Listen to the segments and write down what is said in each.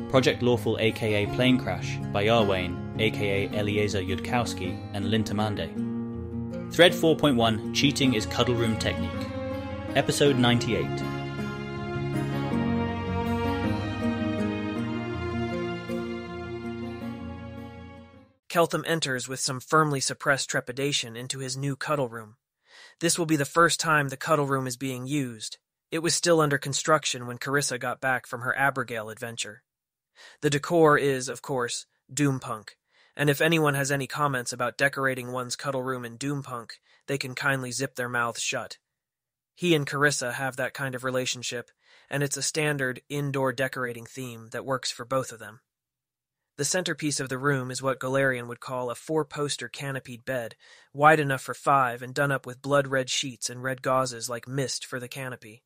Project Lawful aka Planecrash by Yarwain aka Eliezer Yudkowsky and Lintamande. Thread 4.1 Cheating is Cuddleroom Technique. Episode 98. Keltham enters with some firmly suppressed trepidation into his new cuddle room. This will be the first time the cuddle room is being used. It was still under construction when Carissa got back from her Abigail adventure. The decor is, of course, Doompunk, and if anyone has any comments about decorating one's cuddle room in Doompunk, they can kindly zip their mouths shut. He and Carissa have that kind of relationship, and it's a standard indoor decorating theme that works for both of them. The centerpiece of the room is what Galarian would call a 4-poster canopied bed, wide enough for 5 and done up with blood-red sheets and red gauzes like mist for the canopy.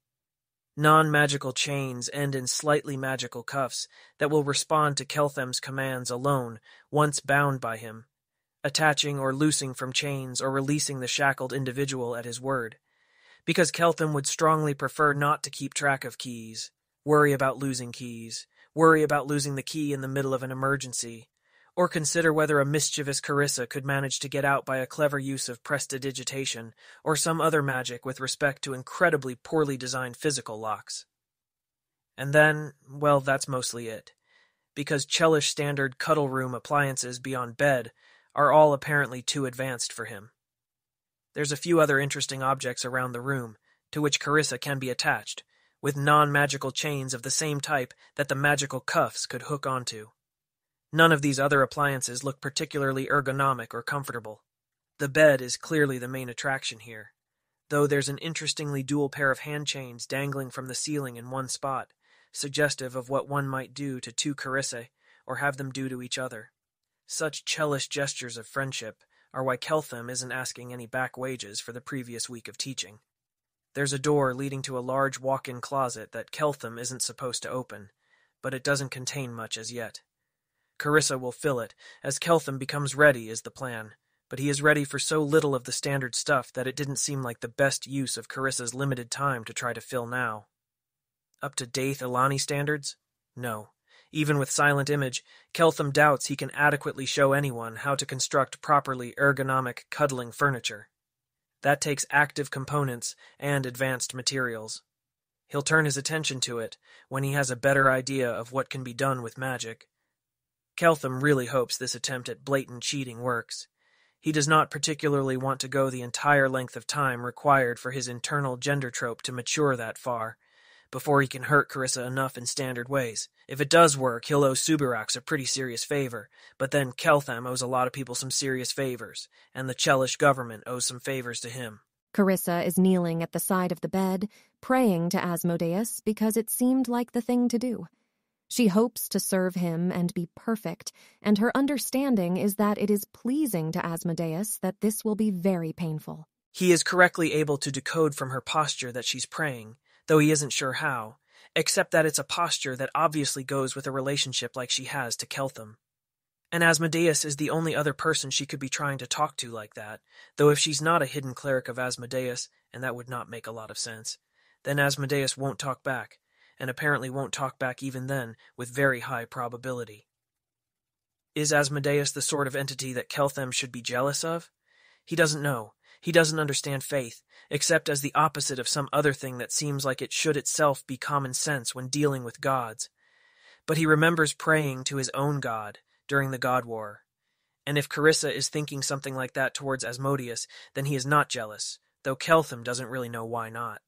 Non-magical chains end in slightly magical cuffs that will respond to Keltham's commands alone once bound by him, attaching or loosing from chains or releasing the shackled individual at his word, because Keltham would strongly prefer not to keep track of keys, worry about losing keys, worry about losing the key in the middle of an emergency, or consider whether a mischievous Carissa could manage to get out by a clever use of prestidigitation or some other magic with respect to incredibly poorly designed physical locks. And then, well, that's mostly it, because Chellish standard cuddle room appliances beyond bed are all apparently too advanced for him. There's a few other interesting objects around the room, to which Carissa can be attached, with non-magical chains of the same type that the magical cuffs could hook onto. None of these other appliances look particularly ergonomic or comfortable. The bed is clearly the main attraction here, though there's an interestingly dual pair of hand chains dangling from the ceiling in one spot, suggestive of what one might do to two Carissae, or have them do to each other. Such Chellish gestures of friendship are why Keltham isn't asking any back wages for the previous week of teaching. There's a door leading to a large walk-in closet that Keltham isn't supposed to open, but it doesn't contain much as yet. Carissa will fill it, as Keltham becomes ready is the plan, but he is ready for so little of the standard stuff that it didn't seem like the best use of Carissa's limited time to try to fill now. Up to Daith Ilani standards? No. Even with Silent Image, Keltham doubts he can adequately show anyone how to construct properly ergonomic cuddling furniture. That takes active components and advanced materials. He'll turn his attention to it when he has a better idea of what can be done with magic. Keltham really hopes this attempt at blatant cheating works. He does not particularly want to go the entire length of time required for his internal gender trope to mature that far, before he can hurt Carissa enough in standard ways. If it does work, he'll owe Subirax a pretty serious favor, but then Keltham owes a lot of people some serious favors, and the Chellish government owes some favors to him. Carissa is kneeling at the side of the bed, praying to Asmodeus because it seemed like the thing to do. She hopes to serve him and be perfect, and her understanding is that it is pleasing to Asmodeus that this will be very painful. He is correctly able to decode from her posture that she's praying, though he isn't sure how, except that it's a posture that obviously goes with a relationship like she has to Keltham. And Asmodeus is the only other person she could be trying to talk to like that, though if she's not a hidden cleric of Asmodeus, and that would not make a lot of sense, then Asmodeus won't talk back, and apparently won't talk back even then, with very high probability. Is Asmodeus the sort of entity that Keltham should be jealous of? He doesn't know. He doesn't understand faith, except as the opposite of some other thing that seems like it should itself be common sense when dealing with gods. But he remembers praying to his own god during the God War. And if Carissa is thinking something like that towards Asmodeus, then he is not jealous, though Keltham doesn't really know why not.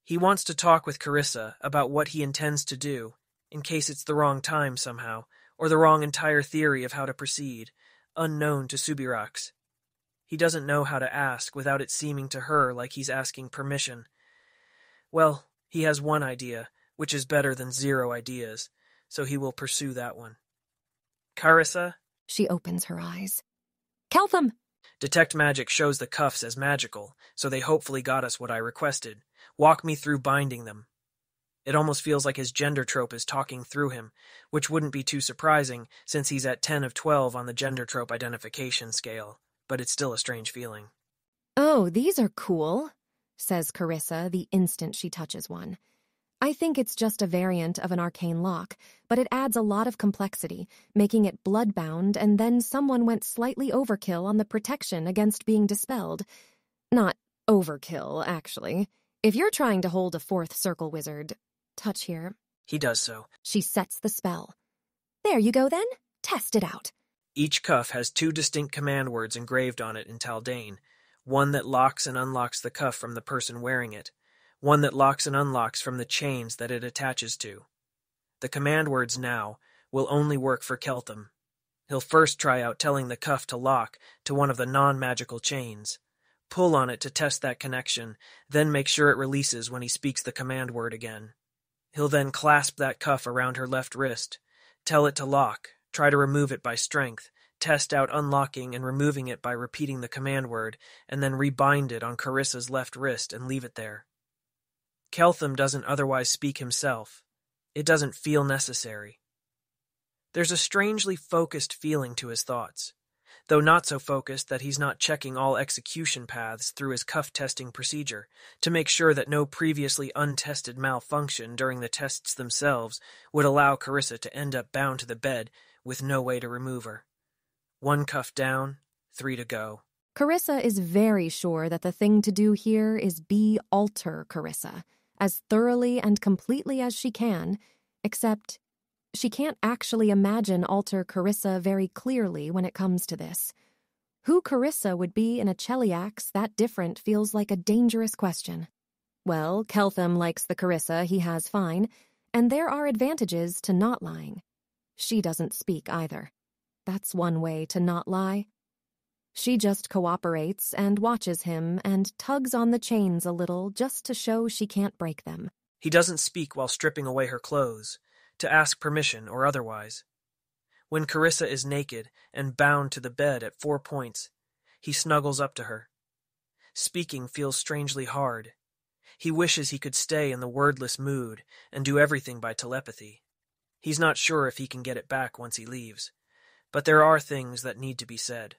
He wants to talk with Carissa about what he intends to do, in case it's the wrong time somehow, or the wrong entire theory of how to proceed, unknown to Subirax. He doesn't know how to ask without it seeming to her like he's asking permission. Well, he has one idea, which is better than 0 ideas, so he will pursue that one. Carissa? She opens her eyes. Keltham! Detect Magic shows the cuffs as magical, so they hopefully got us what I requested. Walk me through binding them. It almost feels like his gender trope is talking through him, which wouldn't be too surprising since he's at 10 of 12 on the gender trope identification scale, but it's still a strange feeling. Oh, these are cool, says Carissa the instant she touches one. I think it's just a variant of an arcane lock, but it adds a lot of complexity, making it bloodbound, and then someone went slightly overkill on the protection against being dispelled. Not overkill, actually. If you're trying to hold a fourth circle wizard, touch here. He does so. She sets the spell. There you go then. Test it out. Each cuff has 2 distinct command words engraved on it in Taldane, one that locks and unlocks the cuff from the person wearing it, one that locks and unlocks from the chains that it attaches to. The command words now will only work for Keltham. He'll first try out telling the cuff to lock to one of the non-magical chains. Pull on it to test that connection, then make sure it releases when he speaks the command word again. He'll then clasp that cuff around her left wrist, tell it to lock, try to remove it by strength, test out unlocking and removing it by repeating the command word, and then rebind it on Carissa's left wrist and leave it there. Keltham doesn't otherwise speak himself. It doesn't feel necessary. There's a strangely focused feeling to his thoughts, though not so focused that he's not checking all execution paths through his cuff testing procedure to make sure that no previously untested malfunction during the tests themselves would allow Carissa to end up bound to the bed with no way to remove her. 1 cuff down, 3 to go. Carissa is very sure that the thing to do here is alter Carissa, as thoroughly and completely as she can, except she can't actually imagine alter Carissa very clearly when it comes to this. Who Carissa would be in a Cheliax that different feels like a dangerous question. Well, Keltham likes the Carissa he has fine, and there are advantages to not lying. She doesn't speak either. That's one way to not lie. She just cooperates and watches him and tugs on the chains a little just to show she can't break them. He doesn't speak while stripping away her clothes, to ask permission or otherwise. When Carissa is naked and bound to the bed at 4 points, he snuggles up to her. Speaking feels strangely hard. He wishes he could stay in the wordless mood and do everything by telepathy. He's not sure if he can get it back once he leaves, but there are things that need to be said.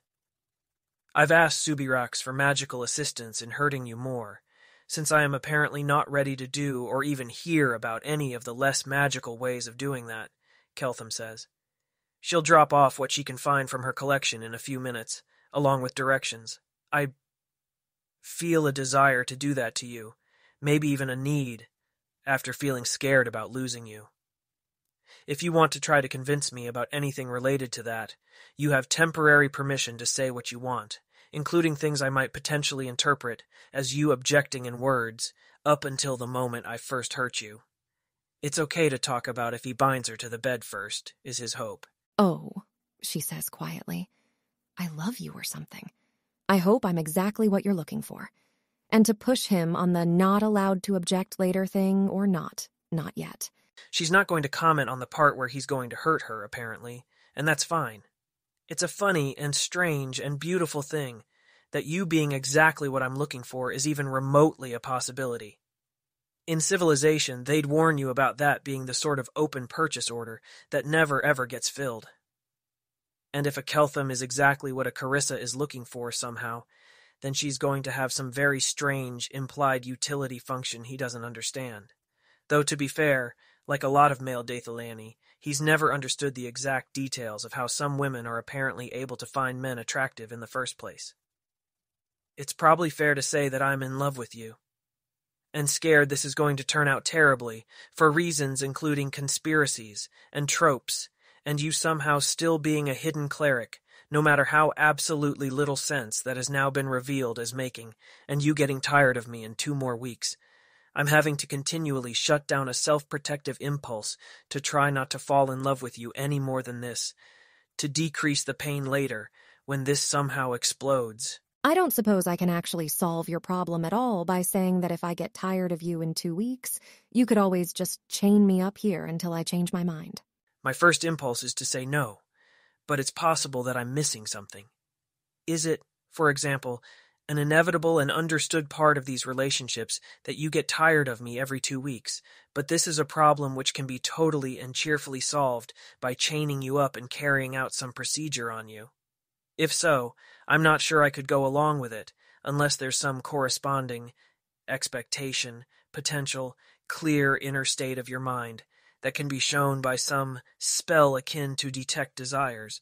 I've asked Subirax for magical assistance in hurting you more, since I am apparently not ready to do or even hear about any of the less magical ways of doing that, Keltham says. She'll drop off what she can find from her collection in a few minutes, along with directions. I feel a desire to do that to you, maybe even a need, after feeling scared about losing you. If you want to try to convince me about anything related to that, you have temporary permission to say what you want, including things I might potentially interpret as you objecting in words, up until the moment I first hurt you. It's okay to talk about if he binds her to the bed first, is his hope. Oh, she says quietly. I love you or something. I hope I'm exactly what you're looking for. And to push him on the not allowed to object later thing or not yet. She's not going to comment on the part where he's going to hurt her, apparently, and that's fine. It's a funny and strange and beautiful thing that you being exactly what I'm looking for is even remotely a possibility. In civilization, they'd warn you about that being the sort of open purchase order that never ever gets filled. And if a Keltham is exactly what a Carissa is looking for somehow, then she's going to have some very strange, implied utility function he doesn't understand. Though, to be fair, like a lot of male Dathalani, he's never understood the exact details of how some women are apparently able to find men attractive in the first place. It's probably fair to say that I'm in love with you, and scared this is going to turn out terribly, for reasons including conspiracies and tropes, and you somehow still being a hidden cleric, no matter how absolutely little sense that has now been revealed as making, and you getting tired of me in 2 more weeks. I'm having to continually shut down a self-protective impulse to try not to fall in love with you any more than this, to decrease the pain later, when this somehow explodes. I don't suppose I can actually solve your problem at all by saying that if I get tired of you in 2 weeks, you could always just chain me up here until I change my mind. My first impulse is to say no, but it's possible that I'm missing something. Is it, for example, an inevitable and understood part of these relationships that you get tired of me every 2 weeks, but this is a problem which can be totally and cheerfully solved by chaining you up and carrying out some procedure on you? If so, I'm not sure I could go along with it, unless there's some corresponding expectation, potential, clear inner state of your mind that can be shown by some spell akin to detect desires.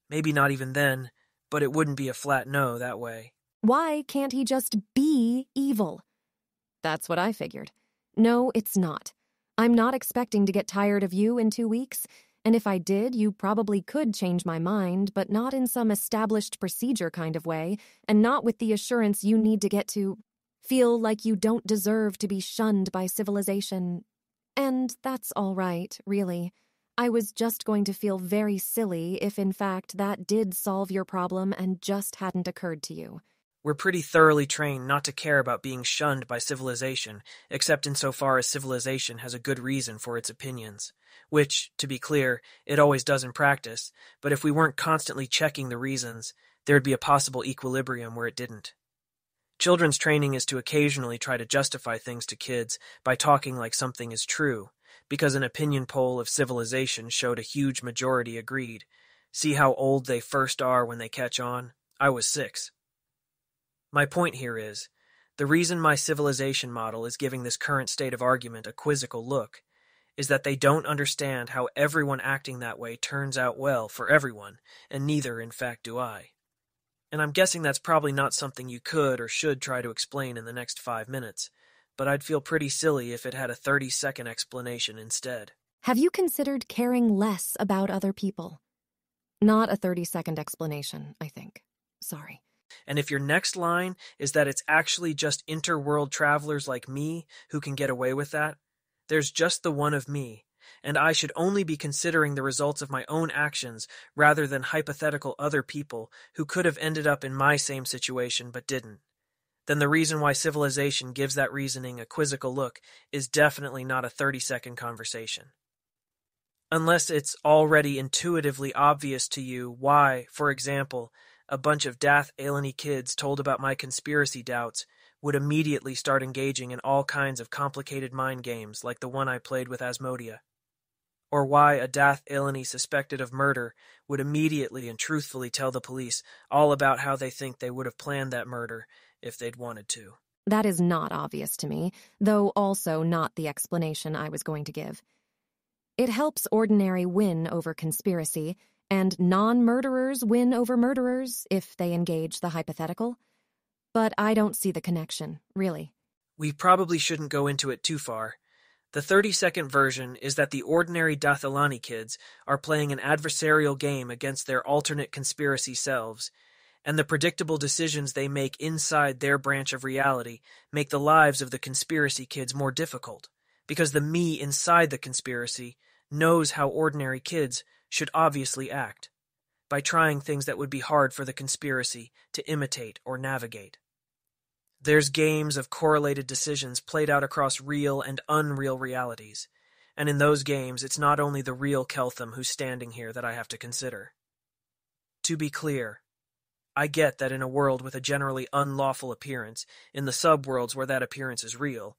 Maybe not even then, but it wouldn't be a flat no that way. Why can't he just be evil? That's what I figured. No, it's not. I'm not expecting to get tired of you in 2 weeks, and if I did, you probably could change my mind, but not in some established procedure kind of way, and not with the assurance you need to get to feel like you don't deserve to be shunned by civilization. And that's all right, really. I was just going to feel very silly if, in fact, that did solve your problem and just hadn't occurred to you. We're pretty thoroughly trained not to care about being shunned by civilization, except insofar as civilization has a good reason for its opinions. Which, to be clear, it always does in practice, but if we weren't constantly checking the reasons, there'd be a possible equilibrium where it didn't. Children's training is to occasionally try to justify things to kids by talking like something is true, because an opinion poll of civilization showed a huge majority agreed. See how old they first are when they catch on? I was 6. My point here is, the reason my civilization model is giving this current state of argument a quizzical look is that they don't understand how everyone acting that way turns out well for everyone, and neither, in fact, do I. And I'm guessing that's probably not something you could or should try to explain in the next 5 minutes, but I'd feel pretty silly if it had a 30-second explanation instead. Have you considered caring less about other people? Not a 30-second explanation, I think. Sorry. And if your next line is that it's actually just interworld travelers like me who can get away with that, there's just the one of me, and I should only be considering the results of my own actions rather than hypothetical other people who could have ended up in my same situation but didn't. Then the reason why civilization gives that reasoning a quizzical look is definitely not a 30-second conversation. Unless it's already intuitively obvious to you why, for example, a bunch of daft alieny kids told about my conspiracy doubts would immediately start engaging in all kinds of complicated mind games like the one I played with Asmodia. Or why a daft alieny suspected of murder would immediately and truthfully tell the police all about how they think they would have planned that murder if they'd wanted to. That is not obvious to me, though also not the explanation I was going to give. It helps ordinary win over conspiracy, and non-murderers win over murderers if they engage the hypothetical. But I don't see the connection, really. We probably shouldn't go into it too far. The 30-second version is that the ordinary Dathalani kids are playing an adversarial game against their alternate conspiracy selves, and the predictable decisions they make inside their branch of reality make the lives of the conspiracy kids more difficult, because the me inside the conspiracy knows how ordinary kids should obviously act, by trying things that would be hard for the conspiracy to imitate or navigate. There's games of correlated decisions played out across real and unreal realities, and in those games it's not only the real Keltham who's standing here that I have to consider. To be clear, I get that in a world with a generally unlawful appearance, in the subworlds where that appearance is real,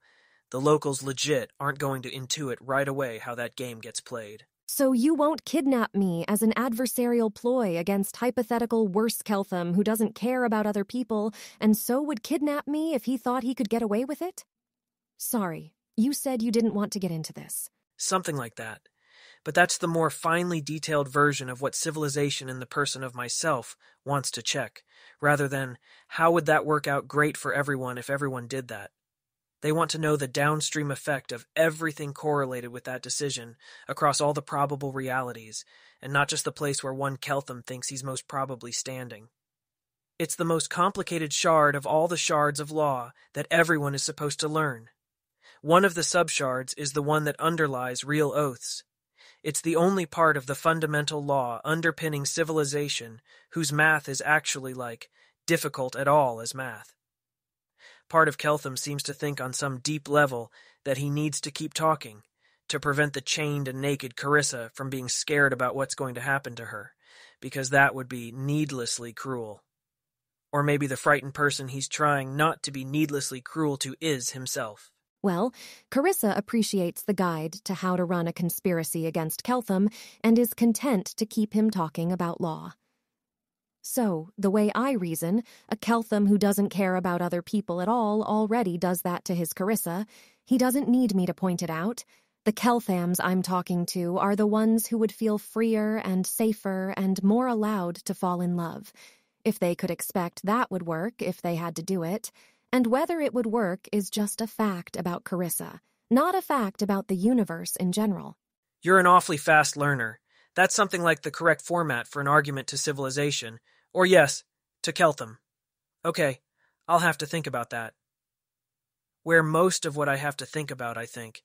the locals legit aren't going to intuit right away how that game gets played. So you won't kidnap me as an adversarial ploy against hypothetical worse Keltham who doesn't care about other people and so would kidnap me if he thought he could get away with it? Sorry, you said you didn't want to get into this. Something like that. But that's the more finely detailed version of what civilization in the person of myself wants to check, rather than how would that work out great for everyone if everyone did that. They want to know the downstream effect of everything correlated with that decision across all the probable realities, and not just the place where one Keltham thinks he's most probably standing. It's the most complicated shard of all the shards of law that everyone is supposed to learn. One of the subshards is the one that underlies real oaths. It's the only part of the fundamental law underpinning civilization whose math is actually difficult at all as math. Part of Keltham seems to think on some deep level that he needs to keep talking to prevent the chained and naked Carissa from being scared about what's going to happen to her, because that would be needlessly cruel. Or maybe the frightened person he's trying not to be needlessly cruel to is himself. Well, Carissa appreciates the guide to how to run a conspiracy against Keltham and is content to keep him talking about law. So, the way I reason, a Keltham who doesn't care about other people at all already does that to his Carissa. He doesn't need me to point it out. The Kelthams I'm talking to are the ones who would feel freer and safer and more allowed to fall in love. If they could expect that would work if they had to do it. And whether it would work is just a fact about Carissa, not a fact about the universe in general. You're an awfully fast learner. That's something like the correct format for an argument to civilization, or yes, to Keltham. Okay, I'll have to think about that. Where most of what I have to think about, I think,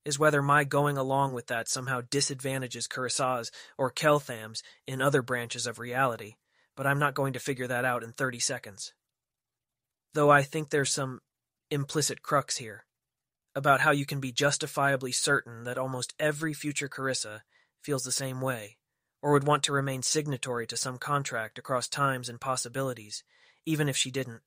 is whether my going along with that somehow disadvantages Carissas or Kelthams in other branches of reality, but I'm not going to figure that out in 30 seconds. Though I think there's some implicit crux here, about how you can be justifiably certain that almost every future Carissa feels the same way, or would want to remain signatory to some contract across times and possibilities, even if she didn't.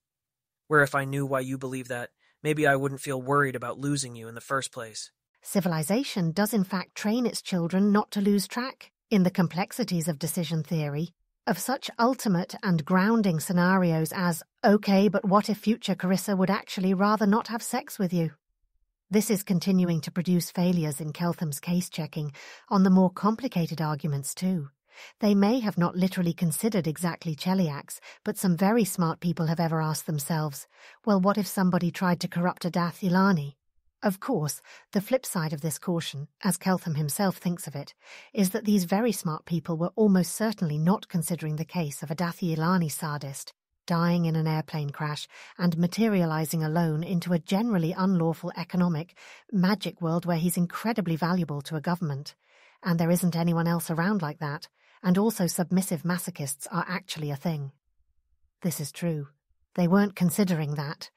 Where if I knew why you believe that, maybe I wouldn't feel worried about losing you in the first place. Civilization does in fact train its children not to lose track, in the complexities of decision theory, of such ultimate and grounding scenarios as, okay, but what if future Carissa would actually rather not have sex with you? This is continuing to produce failures in Keltham's case-checking on the more complicated arguments too. They may have not literally considered exactly Cheliax, but some very smart people have ever asked themselves, well, what if somebody tried to corrupt a Dath Ilani? Of course, the flip side of this caution, as Keltham himself thinks of it, is that these very smart people were almost certainly not considering the case of a Dathi Ilani sadist, dying in an airplane crash and materializing alone into a generally unlawful economic, magic world where he's incredibly valuable to a government. And there isn't anyone else around like that, and also submissive masochists are actually a thing. This is true. They weren't considering that,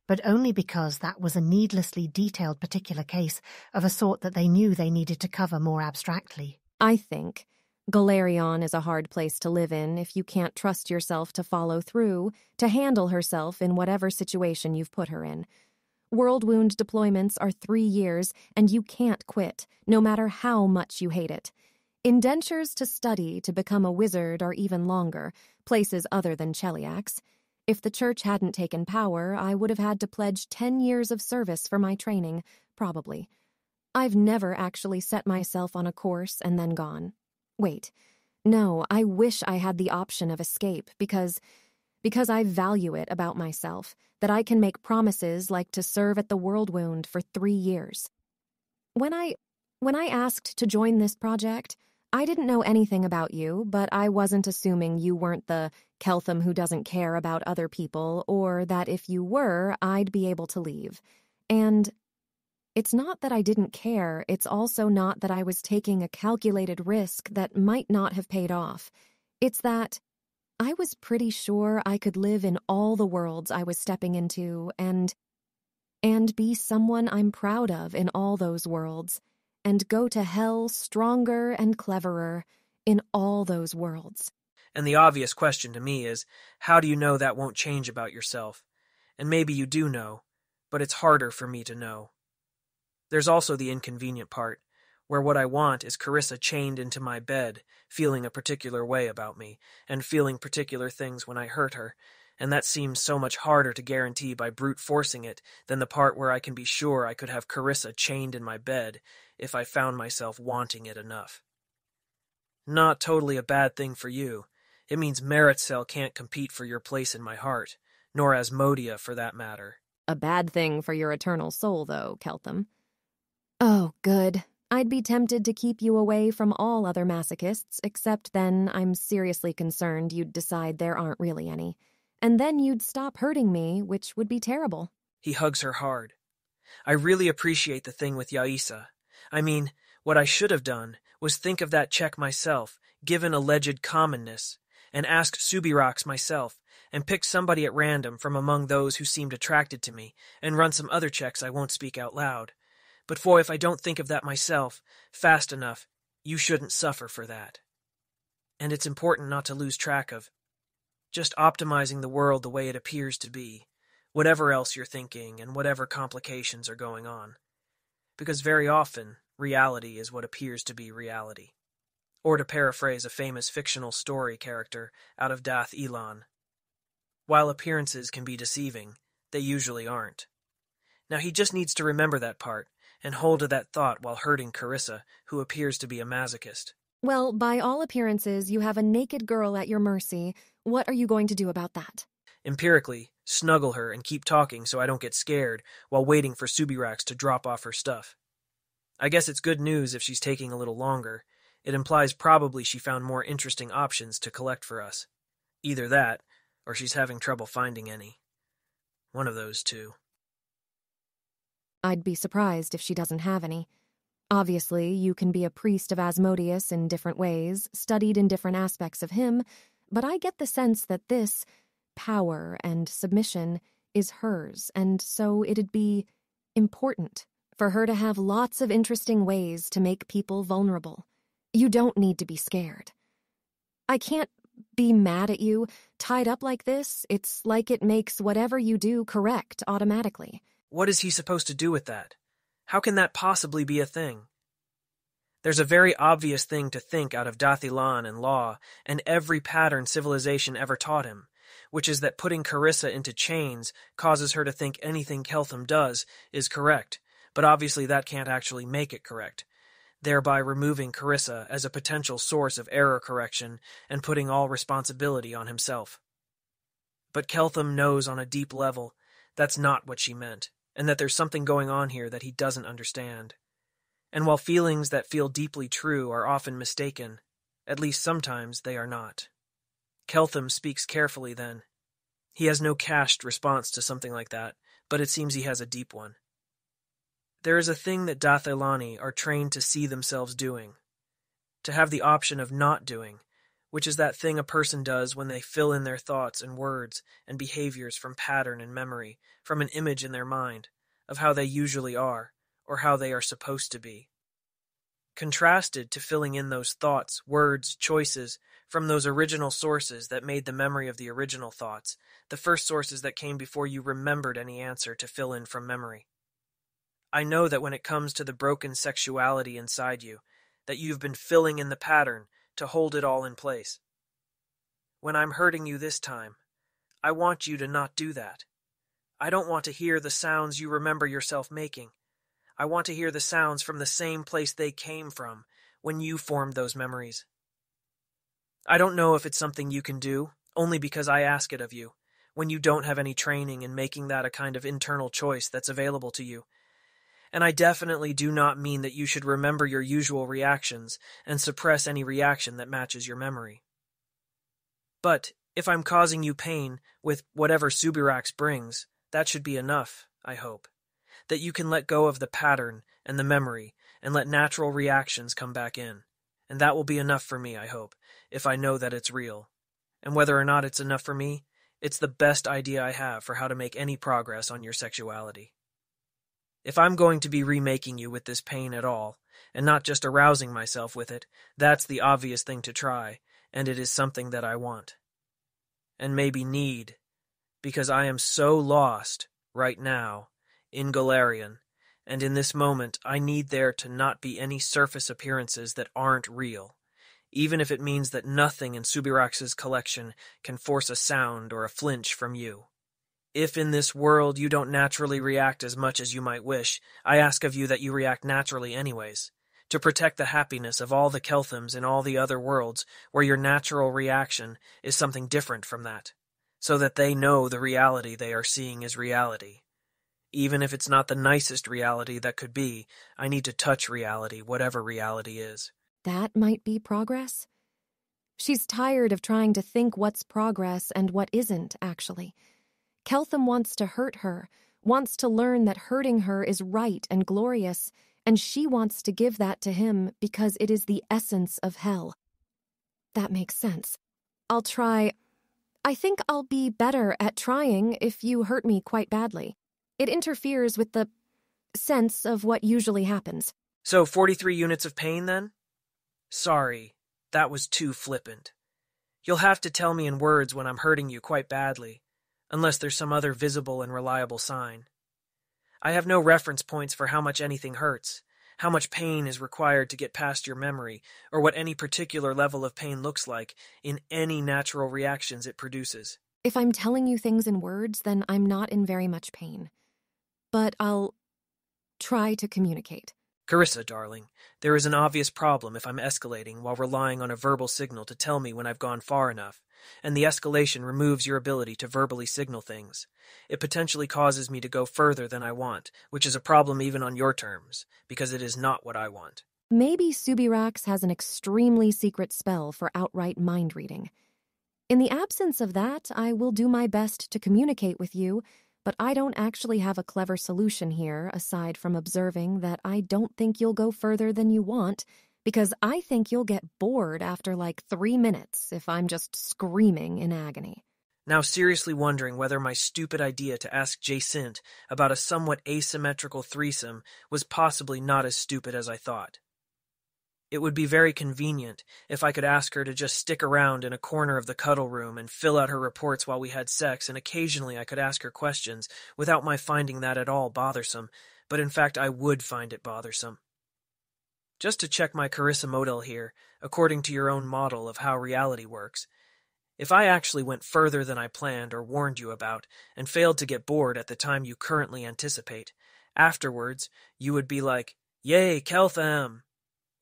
but only because that was a needlessly detailed particular case of a sort that they knew they needed to cover more abstractly. I think Galerion is a hard place to live in if you can't trust yourself to follow through, to handle herself in whatever situation you've put her in. World Wound deployments are 3 years, and you can't quit, no matter how much you hate it. Indentures to study to become a wizard are even longer, places other than Cheliax. If the church hadn't taken power, I would have had to pledge 10 years of service for my training, probably. I've never actually set myself on a course and then gone. Wait, no, I wish I had the option of escape because I value it about myself, that I can make promises like to serve at the World Wound for 3 years. When I asked to join this project, I didn't know anything about you, but I wasn't assuming you weren't the Keltham who doesn't care about other people, or that if you were, I'd be able to leave. And it's not that I didn't care, it's also not that I was taking a calculated risk that might not have paid off. It's that I was pretty sure I could live in all the worlds I was stepping into and be someone I'm proud of in all those worlds, and go to hell stronger and cleverer in all those worlds. And the obvious question to me is, how do you know that won't change about yourself? And maybe you do know, but it's harder for me to know. There's also the inconvenient part, where what I want is Carissa chained into my bed, feeling a particular way about me, and feeling particular things when I hurt her, and that seems so much harder to guarantee by brute forcing it than the part where I can be sure I could have Carissa chained in my bed if I found myself wanting it enough. Not totally a bad thing for you. It means Meritxell can't compete for your place in my heart, nor Asmodia for that matter. A bad thing for your eternal soul, though, Keltham. Oh, good. I'd be tempted to keep you away from all other masochists, except then I'm seriously concerned you'd decide there aren't really any. And then you'd stop hurting me, which would be terrible. He hugs her hard. I really appreciate the thing with Yaisa. I mean, what I should have done was think of that check myself, given alleged commonness, and ask Subirax myself, and pick somebody at random from among those who seemed attracted to me, and run some other checks I won't speak out loud. But for if I don't think of that myself, fast enough, you shouldn't suffer for that. And it's important not to lose track of just optimizing the world the way it appears to be, whatever else you're thinking and whatever complications are going on. Because very often, reality is what appears to be reality. or to paraphrase a famous fictional story character out of Dath Ilan. While appearances can be deceiving, they usually aren't. Now he just needs to remember that part and hold to that thought while hurting Carissa, who appears to be a masochist. Well, by all appearances, you have a naked girl at your mercy. What are you going to do about that? Empirically, snuggle her and keep talking so I don't get scared while waiting for Subirax to drop off her stuff. I guess it's good news if she's taking a little longer. It implies probably she found more interesting options to collect for us. Either that, or she's having trouble finding any. One of those two. I'd be surprised if she doesn't have any. Obviously, you can be a priest of Asmodeus in different ways, studied in different aspects of him, but I get the sense that this power and submission is hers, and so it'd be important for her to have lots of interesting ways to make people vulnerable. You don't need to be scared. I can't be mad at you. Tied up like this, it's like it makes whatever you do correct automatically. What is he supposed to do with that? How can that possibly be a thing? There's a very obvious thing to think out of Dathilan and law and every pattern civilization ever taught him, which is that putting Carissa into chains causes her to think anything Keltham does is correct, but obviously that can't actually make it correct, thereby removing Carissa as a potential source of error correction and putting all responsibility on himself. But Keltham knows on a deep level that's not what she meant, and that there's something going on here that he doesn't understand. And while feelings that feel deeply true are often mistaken, at least sometimes they are not. Keltham speaks carefully then. He has no cached response to something like that, but it seems he has a deep one. There is a thing that Dathilani are trained to see themselves doing, to have the option of not doing, which is that thing a person does when they fill in their thoughts and words and behaviors from pattern and memory, from an image in their mind, of how they usually are, or how they are supposed to be. Contrasted to filling in those thoughts, words, choices, from those original sources that made the memory of the original thoughts, the first sources that came before you remembered any answer to fill in from memory. I know that when it comes to the broken sexuality inside you, that you've been filling in the pattern to hold it all in place. When I'm hurting you this time, I want you to not do that. I don't want to hear the sounds you remember yourself making. I want to hear the sounds from the same place they came from when you formed those memories. I don't know if it's something you can do, only because I ask it of you, when you don't have any training in making that a kind of internal choice that's available to you. And I definitely do not mean that you should remember your usual reactions and suppress any reaction that matches your memory. But if I'm causing you pain with whatever Subirax brings, that should be enough, I hope. That you can let go of the pattern and the memory and let natural reactions come back in. And that will be enough for me, I hope, if I know that it's real. And whether or not it's enough for me, it's the best idea I have for how to make any progress on your sexuality. If I'm going to be remaking you with this pain at all, and not just arousing myself with it, that's the obvious thing to try, and it is something that I want. And maybe need, because I am so lost, right now, in Galarian, and in this moment I need there to not be any surface appearances that aren't real, even if it means that nothing in Subirax's collection can force a sound or a flinch from you. If in this world you don't naturally react as much as you might wish, I ask of you that you react naturally anyways, to protect the happiness of all the Kelthams in all the other worlds where your natural reaction is something different from that, so that they know the reality they are seeing is reality. Even if it's not the nicest reality that could be, I need to touch reality, whatever reality is. That might be progress? She's tired of trying to think what's progress and what isn't, actually. Keltham wants to hurt her, wants to learn that hurting her is right and glorious, and she wants to give that to him because it is the essence of hell. That makes sense. I'll try. I think I'll be better at trying if you hurt me quite badly. It interferes with the sense of what usually happens. So 43 units of pain, then? Sorry, that was too flippant. You'll have to tell me in words when I'm hurting you quite badly, unless there's some other visible and reliable sign. I have no reference points for how much anything hurts, how much pain is required to get past your memory, or what any particular level of pain looks like in any natural reactions it produces. If I'm telling you things in words, then I'm not in very much pain. But I'll try to communicate. Carissa, darling, there is an obvious problem if I'm escalating while relying on a verbal signal to tell me when I've gone far enough, and the escalation removes your ability to verbally signal things. It potentially causes me to go further than I want, which is a problem even on your terms, because it is not what I want. Maybe Subirax has an extremely secret spell for outright mind reading. In the absence of that, I will do my best to communicate with you, but I don't actually have a clever solution here aside from observing that I don't think you'll go further than you want, because I think you'll get bored after like 3 minutes if I'm just screaming in agony. Now seriously wondering whether my stupid idea to ask Jacint about a somewhat asymmetrical threesome was possibly not as stupid as I thought. It would be very convenient if I could ask her to just stick around in a corner of the cuddle room and fill out her reports while we had sex, and occasionally I could ask her questions without my finding that at all bothersome, but in fact I would find it bothersome. Just to check my Carissa model here, according to your own model of how reality works, if I actually went further than I planned or warned you about, and failed to get bored at the time you currently anticipate, afterwards you would be like, "Yay, Keltham!"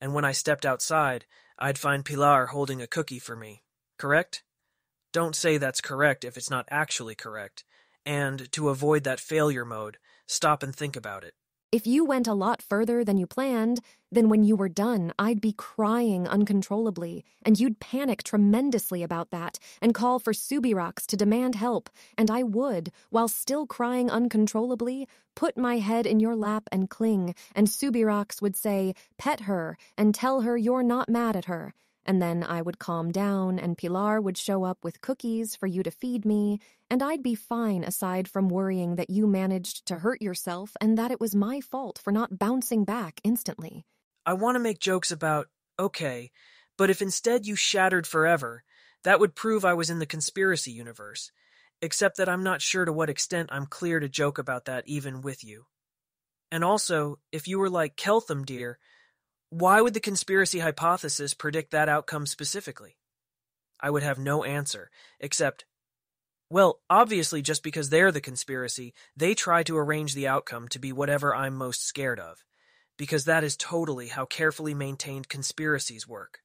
And when I stepped outside, I'd find Pilar holding a cookie for me. Correct? Don't say that's correct if it's not actually correct. And to avoid that failure mode, stop and think about it. If you went a lot further than you planned, then when you were done, I'd be crying uncontrollably, and you'd panic tremendously about that and call for Subirax to demand help, and I would, while still crying uncontrollably, put my head in your lap and cling, and Subirax would say, "Pet her," and tell her you're not mad at her. And then I would calm down, and Pilar would show up with cookies for you to feed me, and I'd be fine aside from worrying that you managed to hurt yourself and that it was my fault for not bouncing back instantly. I want to make jokes about, okay, but if instead you shattered forever, that would prove I was in the conspiracy universe, except that I'm not sure to what extent I'm clear to joke about that even with you. And also, if you were like Keltham, dear, why would the conspiracy hypothesis predict that outcome specifically? I would have no answer, except, well, obviously just because they're the conspiracy, they try to arrange the outcome to be whatever I'm most scared of, because that is totally how carefully maintained conspiracies work.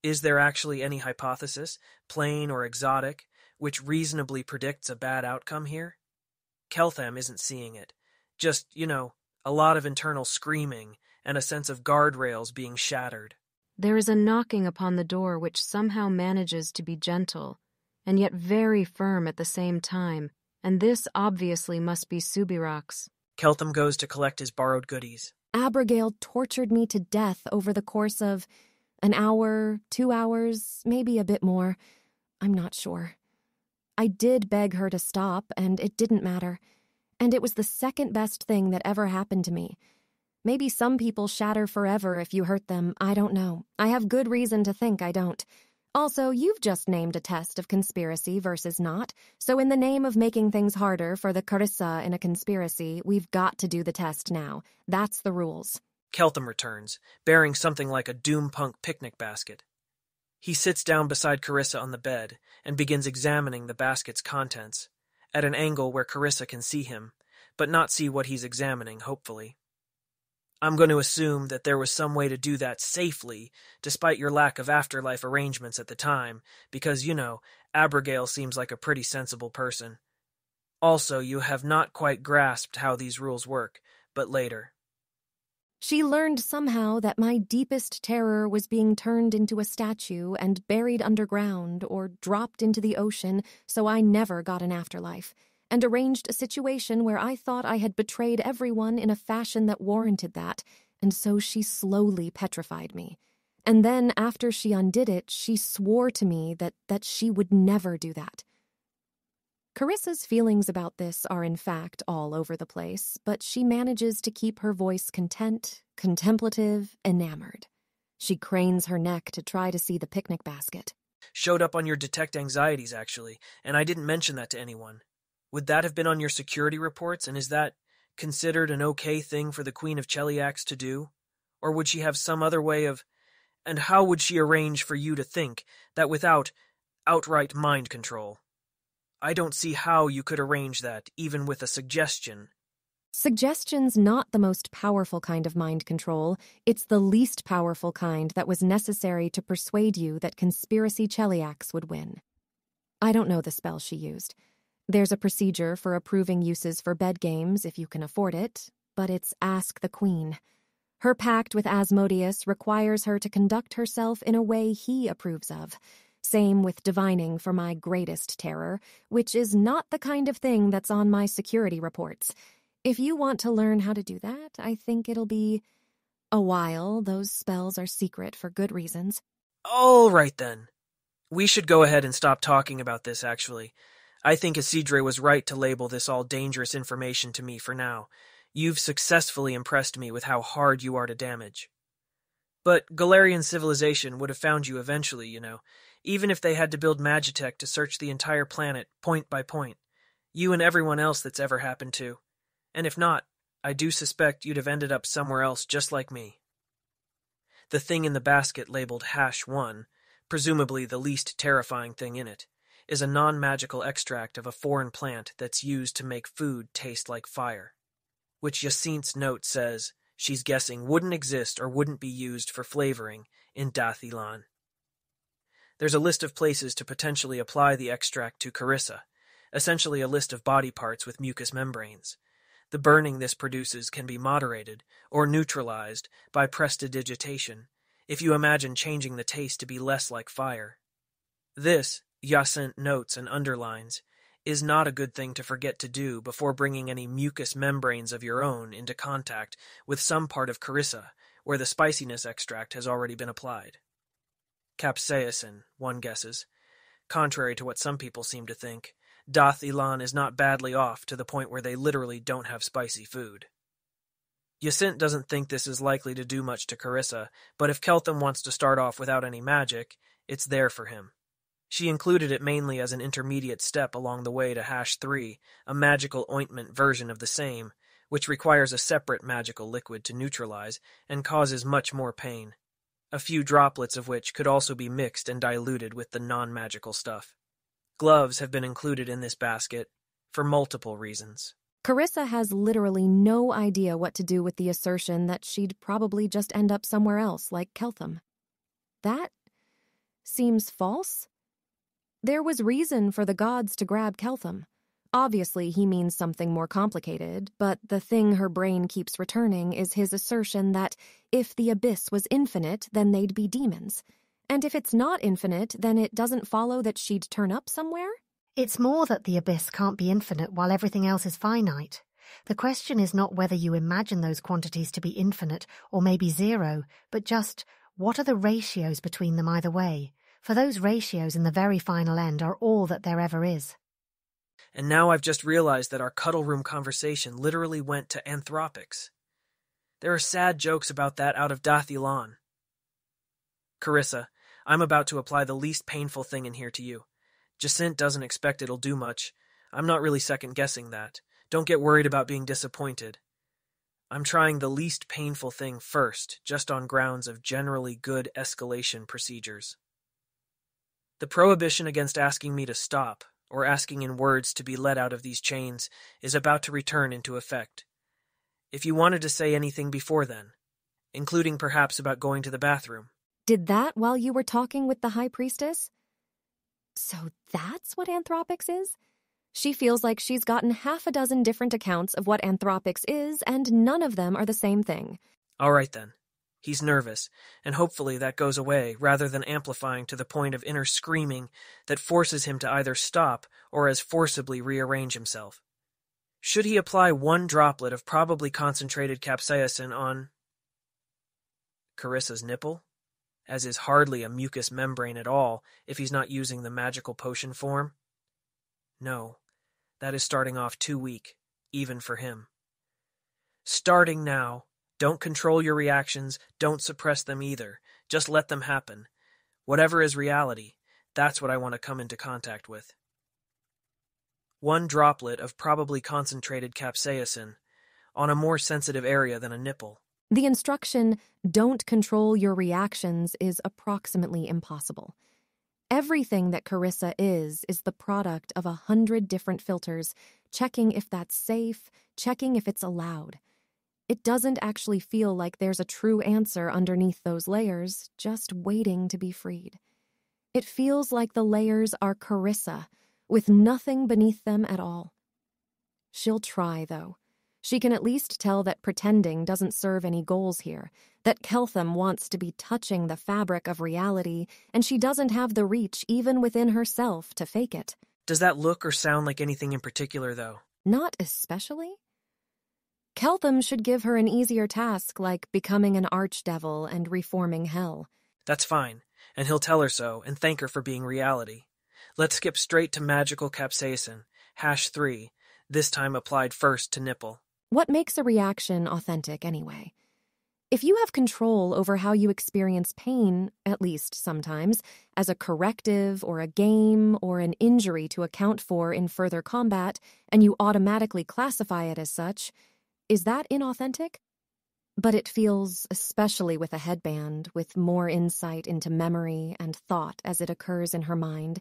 Is there actually any hypothesis, plain or exotic, which reasonably predicts a bad outcome here? Keltham isn't seeing it. Just, a lot of internal screaming, and a sense of guardrails being shattered. There is a knocking upon the door which somehow manages to be gentle, and yet very firm at the same time, and this obviously must be Subirax. Keltham goes to collect his borrowed goodies. Abigail tortured me to death over the course of an hour, 2 hours, maybe a bit more. I'm not sure. I did beg her to stop, and it didn't matter. And it was the second best thing that ever happened to me. Maybe some people shatter forever if you hurt them, I don't know. I have good reason to think I don't. Also, you've just named a test of conspiracy versus not, so in the name of making things harder for the Carissa in a conspiracy, we've got to do the test now. That's the rules. Keltham returns, bearing something like a Doompunk picnic basket. He sits down beside Carissa on the bed and begins examining the basket's contents, at an angle where Carissa can see him, but not see what he's examining, hopefully. I'm going to assume that there was some way to do that safely, despite your lack of afterlife arrangements at the time, because, Abigail seems like a pretty sensible person. Also, you have not quite grasped how these rules work, but later. She learned somehow that my deepest terror was being turned into a statue and buried underground or dropped into the ocean, so I never got an afterlife, and arranged a situation where I thought I had betrayed everyone in a fashion that warranted that, and so she slowly petrified me. And then, after she undid it, she swore to me that she would never do that. Carissa's feelings about this are in fact all over the place, but she manages to keep her voice content, contemplative, enamored. She cranes her neck to try to see the picnic basket. Showed up on your detect anxieties, actually, and I didn't mention that to anyone. Would that have been on your security reports, and is that considered an okay thing for the Queen of Cheliax to do? Or would she have some other way of... And how would she arrange for you to think that without outright mind control? I don't see how you could arrange that, even with a suggestion. Suggestion's not the most powerful kind of mind control. It's the least powerful kind that was necessary to persuade you that Conspiracy Cheliax would win. I don't know the spell she used. There's a procedure for approving uses for bed games if you can afford it, but it's Ask the Queen. Her pact with Asmodeus requires her to conduct herself in a way he approves of. Same with divining for my greatest terror, which is not the kind of thing that's on my security reports. If you want to learn how to do that, I think it'll be a while. Those spells are secret for good reasons. All right, then. We should go ahead and stop talking about this, actually. I think Isidre was right to label this all dangerous information to me for now. You've successfully impressed me with how hard you are to damage. But Galarian civilization would have found you eventually, you know, even if they had to build Magitech to search the entire planet, point by point. You and everyone else that's ever happened to. And if not, I do suspect you'd have ended up somewhere else just like me. The thing in the basket labeled #1, presumably the least terrifying thing in it, is a non-magical extract of a foreign plant that's used to make food taste like fire, which Jacinte's note says she's guessing wouldn't exist or wouldn't be used for flavoring in Dathilan. There's a list of places to potentially apply the extract to Carissa, essentially a list of body parts with mucous membranes. The burning this produces can be moderated or neutralized by prestidigitation, if you imagine changing the taste to be less like fire. This, Jacinthe notes and underlines, is not a good thing to forget to do before bringing any mucous membranes of your own into contact with some part of Carissa where the spiciness extract has already been applied. Capsaicin, one guesses. Contrary to what some people seem to think, Dathilan is not badly off to the point where they literally don't have spicy food. Jacinthe doesn't think this is likely to do much to Carissa, but if Keltham wants to start off without any magic, it's there for him. She included it mainly as an intermediate step along the way to #3, a magical ointment version of the same, which requires a separate magical liquid to neutralize and causes much more pain, a few droplets of which could also be mixed and diluted with the non-magical stuff. Gloves have been included in this basket for multiple reasons. Carissa has literally no idea what to do with the assertion that she'd probably just end up somewhere else like Keltham. That seems false. There was reason for the gods to grab Keltham. Obviously, he means something more complicated, but the thing her brain keeps returning is his assertion that if the abyss was infinite, then they'd be demons. And if it's not infinite, then it doesn't follow that she'd turn up somewhere? It's more that the abyss can't be infinite while everything else is finite. The question is not whether you imagine those quantities to be infinite or maybe zero, but just what are the ratios between them either way? For those ratios in the very final end are all that there ever is. And now I've just realized that our Cuddleroom conversation literally went to anthropics. There are sad jokes about that out of Dathilan. Carissa, I'm about to apply the least painful thing in here to you. Jacinthe doesn't expect it'll do much. I'm not really second-guessing that. Don't get worried about being disappointed. I'm trying the least painful thing first, just on grounds of generally good escalation procedures. The prohibition against asking me to stop, or asking in words to be let out of these chains, is about to return into effect. If you wanted to say anything before then, including perhaps about going to the bathroom. Did that while you were talking with the High Priestess? So that's what anthropics is? She feels like she's gotten 6 different accounts of what anthropics is, and none of them are the same thing. All right, then. He's nervous, and hopefully that goes away rather than amplifying to the point of inner screaming that forces him to either stop or as forcibly rearrange himself. Should he apply 1 droplet of probably concentrated capsaicin on Carissa's nipple, as is hardly a mucous membrane at all if he's not using the magical potion form? No, that is starting off too weak, even for him. Starting now. Don't control your reactions, don't suppress them either. Just let them happen. Whatever is reality, that's what I want to come into contact with. 1 droplet of probably concentrated capsaicin on a more sensitive area than a nipple. The instruction, "Don't control your reactions," is approximately impossible. Everything that Carissa is the product of 100 different filters, checking if that's safe, checking if it's allowed. It doesn't actually feel like there's a true answer underneath those layers, just waiting to be freed. It feels like the layers are Carissa, with nothing beneath them at all. She'll try, though. She can at least tell that pretending doesn't serve any goals here, that Keltham wants to be touching the fabric of reality, and she doesn't have the reach even within herself to fake it. Does that look or sound like anything in particular, though? Not especially. Keltham should give her an easier task like becoming an archdevil and reforming hell. That's fine, and he'll tell her so and thank her for being reality. Let's skip straight to magical capsaicin, #3, this time applied first to nipple. What makes a reaction authentic anyway? If you have control over how you experience pain, at least sometimes, as a corrective or a game or an injury to account for in further combat, and you automatically classify it as such, is that inauthentic? But it feels, especially with a headband, with more insight into memory and thought as it occurs in her mind,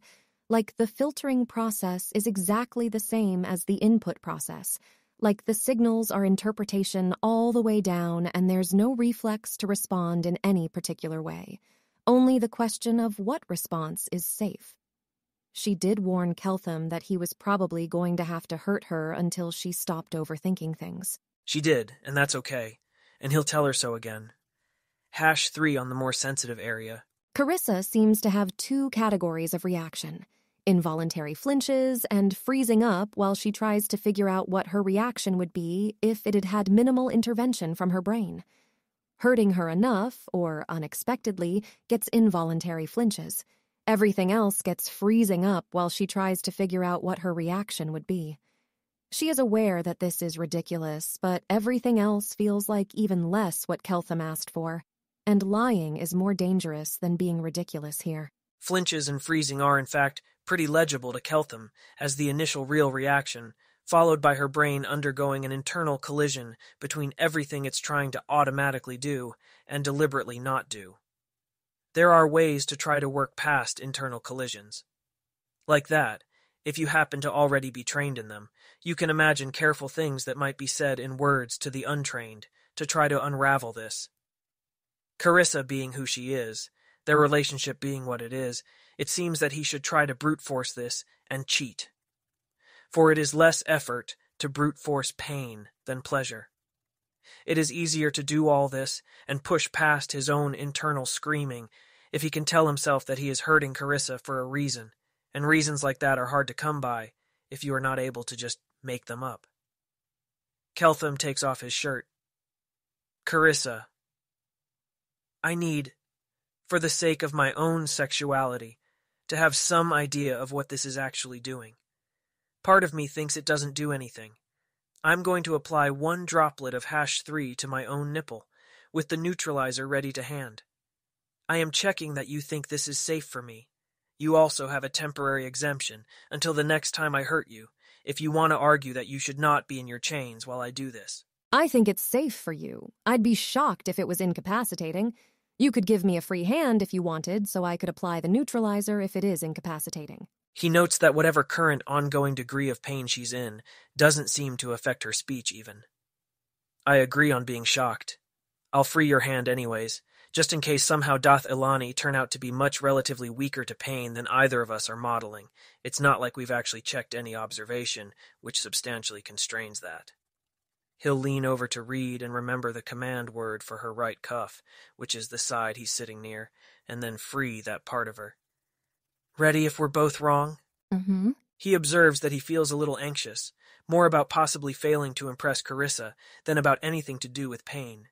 like the filtering process is exactly the same as the input process, like the signals are interpretation all the way down and there's no reflex to respond in any particular way, only the question of what response is safe. She did warn Keltham that he was probably going to have to hurt her until she stopped overthinking things. She did, and that's okay, and he'll tell her so again. #3 on the more sensitive area. Carissa seems to have two categories of reaction: involuntary flinches and freezing up while she tries to figure out what her reaction would be if it had had minimal intervention from her brain. Hurting her enough, or unexpectedly, gets involuntary flinches. Everything else gets freezing up while she tries to figure out what her reaction would be. She is aware that this is ridiculous, but everything else feels like even less what Keltham asked for, and lying is more dangerous than being ridiculous here. Flinches and freezing are, in fact, pretty legible to Keltham as the initial real reaction, followed by her brain undergoing an internal collision between everything it's trying to automatically do and deliberately not do. There are ways to try to work past internal collisions. Like that, if you happen to already be trained in them, you can imagine careful things that might be said in words to the untrained to try to unravel this. Carissa being who she is, their relationship being what it is, it seems that he should try to brute force this and cheat. For it is less effort to brute force pain than pleasure. It is easier to do all this and push past his own internal screaming if he can tell himself that he is hurting Carissa for a reason, and reasons like that are hard to come by if you are not able to just make them up. Keltham takes off his shirt. Carissa, I need, for the sake of my own sexuality, to have some idea of what this is actually doing. Part of me thinks it doesn't do anything. I'm going to apply one droplet of #3 to my own nipple, with the neutralizer ready to hand. I am checking that you think this is safe for me. You also have a temporary exemption until the next time I hurt you, if you want to argue that you should not be in your chains while I do this. I think it's safe for you. I'd be shocked if it was incapacitating. You could give me a free hand if you wanted, so I could apply the neutralizer if it is incapacitating. He notes that whatever current ongoing degree of pain she's in doesn't seem to affect her speech even. I agree on being shocked. I'll free your hand anyways, just in case somehow doth Ilani turn out to be much relatively weaker to pain than either of us are modeling. It's not like we've actually checked any observation, which substantially constrains that. He'll lean over to read and remember the command word for her right cuff, which is the side he's sitting near, and then free that part of her. Ready if we're both wrong? Mm-hmm. He observes that he feels a little anxious, more about possibly failing to impress Carissa than about anything to do with pain,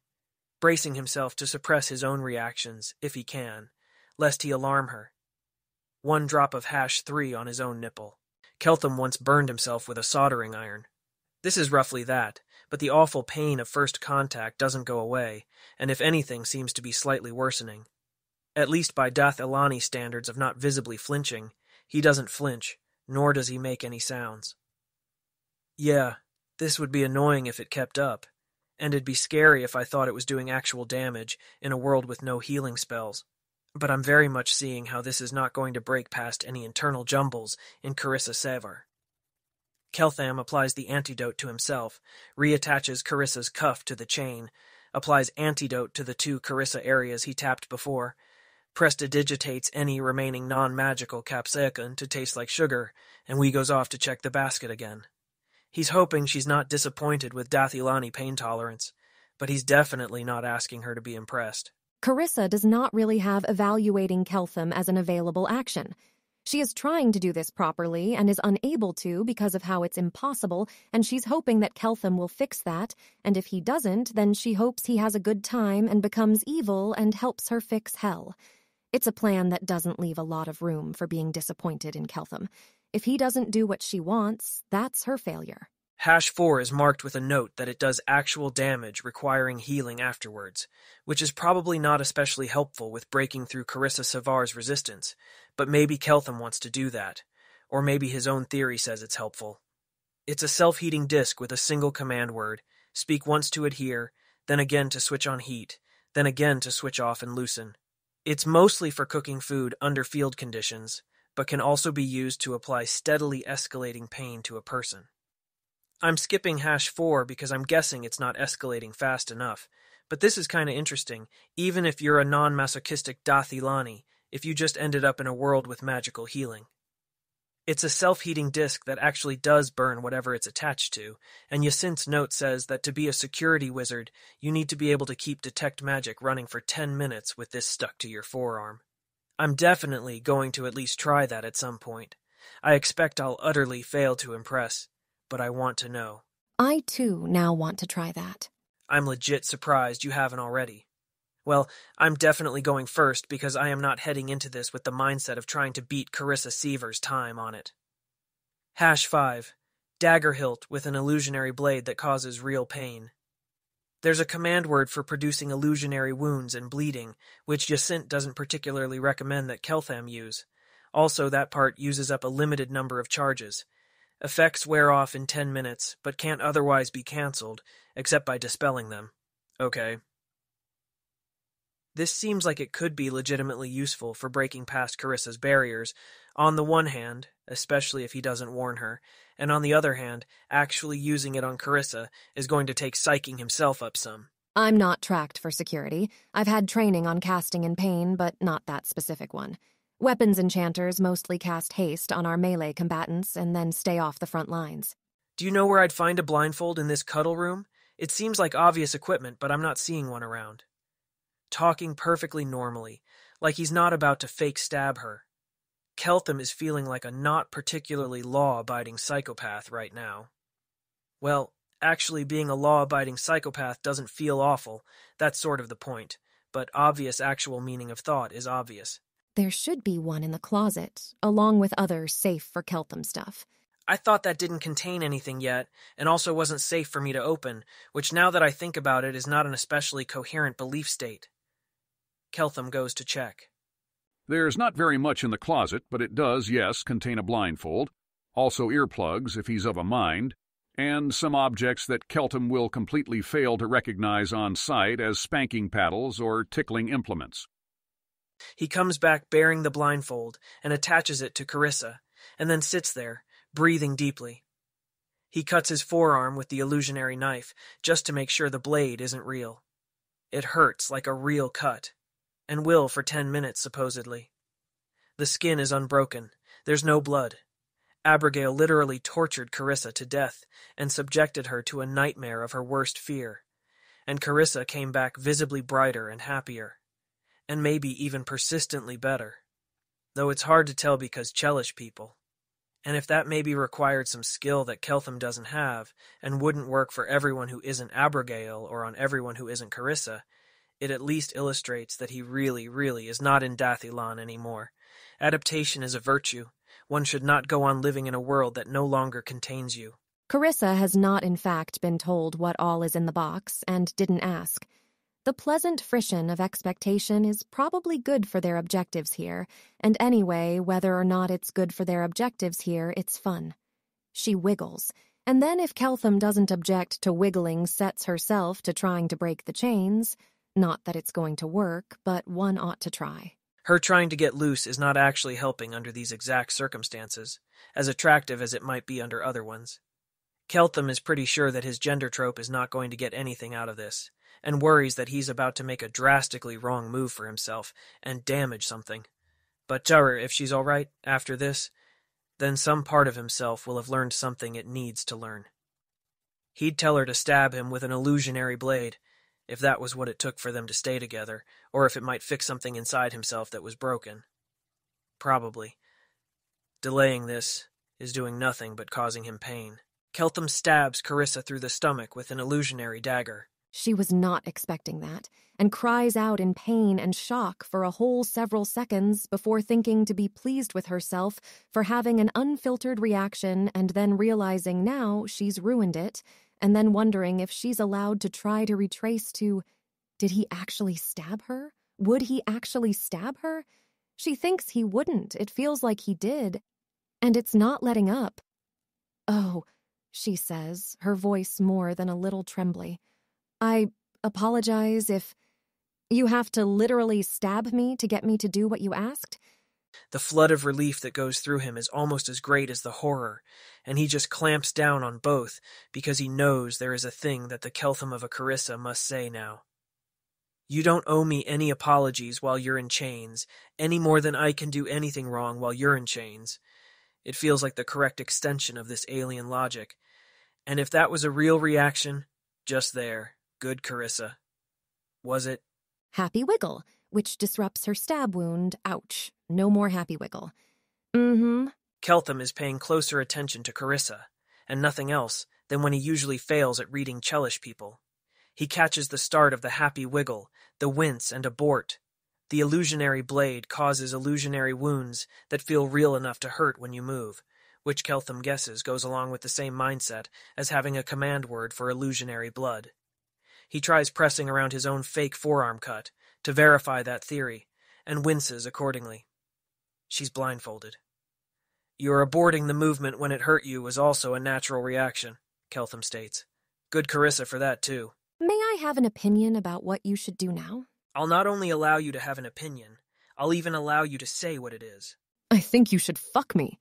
bracing himself to suppress his own reactions, if he can, lest he alarm her. One drop of #3 on his own nipple. Keltham once burned himself with a soldering iron. This is roughly that, but the awful pain of first contact doesn't go away, and if anything seems to be slightly worsening. At least by Dath Ilani standards of not visibly flinching, he doesn't flinch, nor does he make any sounds. Yeah, this would be annoying if it kept up, and it'd be scary if I thought it was doing actual damage in a world with no healing spells. But I'm very much seeing how this is not going to break past any internal jumbles in Carissa Sevar. Keltham applies the antidote to himself, reattaches Carissa's cuff to the chain, applies antidote to the 2 Carissa areas he tapped before, prestidigitates any remaining non-magical capsaicin to taste like sugar, and we goes off to check the basket again. He's hoping she's not disappointed with Dathilani pain tolerance, but he's definitely not asking her to be impressed. Carissa does not really have evaluating Keltham as an available action. She is trying to do this properly and is unable to because of how it's impossible, and she's hoping that Keltham will fix that, and if he doesn't, then she hopes he has a good time and becomes evil and helps her fix hell. It's a plan that doesn't leave a lot of room for being disappointed in Keltham. If he doesn't do what she wants, that's her failure. #4 is marked with a note that it does actual damage requiring healing afterwards, which is probably not especially helpful with breaking through Carissa Sevar's resistance, but maybe Keltham wants to do that, or maybe his own theory says it's helpful. It's a self-heating disc with a single command word, speak once to adhere, then again to switch on heat, then again to switch off and loosen. It's mostly for cooking food under field conditions, but can also be used to apply steadily escalating pain to a person. I'm skipping #4 because I'm guessing it's not escalating fast enough, but this is kinda interesting, even if you're a non-masochistic Dathilani, if you just ended up in a world with magical healing. It's a self-heating disc that actually does burn whatever it's attached to, and Yacint's note says that to be a security wizard, you need to be able to keep detect magic running for 10 minutes with this stuck to your forearm. I'm definitely going to at least try that at some point. I expect I'll utterly fail to impress, but I want to know. I, too, now want to try that. I'm legit surprised you haven't already. Well, I'm definitely going first because I am not heading into this with the mindset of trying to beat Carissa Sevar's time on it. #5. Dagger hilt with an illusionary blade that causes real pain. There's a command word for producing illusionary wounds and bleeding, which Yacint doesn't particularly recommend that Keltham use. Also, that part uses up a limited number of charges. Effects wear off in 10 minutes, but can't otherwise be cancelled, except by dispelling them. Okay. This seems like it could be legitimately useful for breaking past Carissa's barriers, on the one hand, especially if he doesn't warn her, and on the other hand, actually using it on Carissa is going to take psyching himself up some. I'm not tracked for security. I've had training on casting in pain, but not that specific one. Weapons enchanters mostly cast haste on our melee combatants and then stay off the front lines. Do you know where I'd find a blindfold in this cuddle room? It seems like obvious equipment, but I'm not seeing one around. Talking perfectly normally, like he's not about to fake stab her. Keltham is feeling like a not particularly law-abiding psychopath right now. Well, actually being a law-abiding psychopath doesn't feel awful, that's sort of the point, but obvious actual meaning of thought is obvious. There should be one in the closet, along with other safe for Keltham stuff. I thought that didn't contain anything yet, and also wasn't safe for me to open, which now that I think about it is not an especially coherent belief state. Keltham goes to check. There's not very much in the closet, but it does, yes, contain a blindfold, also earplugs if he's of a mind, and some objects that Keltham will completely fail to recognize on sight as spanking paddles or tickling implements. He comes back bearing the blindfold and attaches it to Carissa, and then sits there, breathing deeply. He cuts his forearm with the illusionary knife, just to make sure the blade isn't real. It hurts like a real cut, and will for 10 minutes, supposedly. The skin is unbroken. There's no blood. Abigail literally tortured Carissa to death and subjected her to a nightmare of her worst fear, and Carissa came back visibly brighter and happier, and maybe even persistently better, though it's hard to tell because Chelish people. And if that maybe required some skill that Keltham doesn't have, and wouldn't work for everyone who isn't Abigail or on everyone who isn't Carissa, it at least illustrates that he really, really is not in Dathilan anymore. Adaptation is a virtue. One should not go on living in a world that no longer contains you. Carissa has not in fact been told what all is in the box, and didn't ask. The pleasant frisson of expectation is probably good for their objectives here, and anyway, whether or not it's good for their objectives here, it's fun. She wiggles, And then if Keltham doesn't object to wiggling Sets herself to trying to break the chains, not that it's going to work, but one ought to try. Her trying to get loose is not actually helping under these exact circumstances, as attractive as it might be under other ones. Keltham is pretty sure that his gender trope is not going to get anything out of this, and worries that he's about to make a drastically wrong move for himself and damage something. But tell her if she's all right after this, then some part of himself will have learned something it needs to learn. He'd tell her to stab him with an illusionary blade, if that was what it took for them to stay together, or if it might fix something inside himself that was broken. Probably. Delaying this is doing nothing but causing him pain. Keltham stabs Carissa through the stomach with an illusionary dagger. She was not expecting that, and cries out in pain and shock for a whole several seconds before thinking to be pleased with herself for having an unfiltered reaction and then realizing now she's ruined it, and then wondering if she's allowed to try to retrace to, did he actually stab her? Would he actually stab her? She thinks he wouldn't. It feels like he did. And it's not letting up. Oh, she says, her voice more than a little trembly. I apologize if you have to literally stab me to get me to do what you asked. The flood of relief that goes through him is almost as great as the horror, and he just clamps down on both because he knows there is a thing that the Keltham of a Carissa must say now. You don't owe me any apologies while you're in chains, any more than I can do anything wrong while you're in chains. It feels like the correct extension of this alien logic. And if that was a real reaction, just there, good Carissa. Was it? Happy wiggle, which disrupts her stab wound. Ouch. No more happy wiggle. Mm-hmm. Keltham is paying closer attention to Carissa, and nothing else than when he usually fails at reading Chelish people. He catches the start of the happy wiggle, the wince and abort. The illusionary blade causes illusionary wounds that feel real enough to hurt when you move, which Keltham guesses goes along with the same mindset as having a command word for illusionary blood. He tries pressing around his own fake forearm cut to verify that theory, and winces accordingly. She's blindfolded. Your aborting the movement when it hurt you was also a natural reaction, Keltham states. Good Carissa for that, too. May I have an opinion about what you should do now? I'll not only allow you to have an opinion, I'll even allow you to say what it is. I think you should fuck me.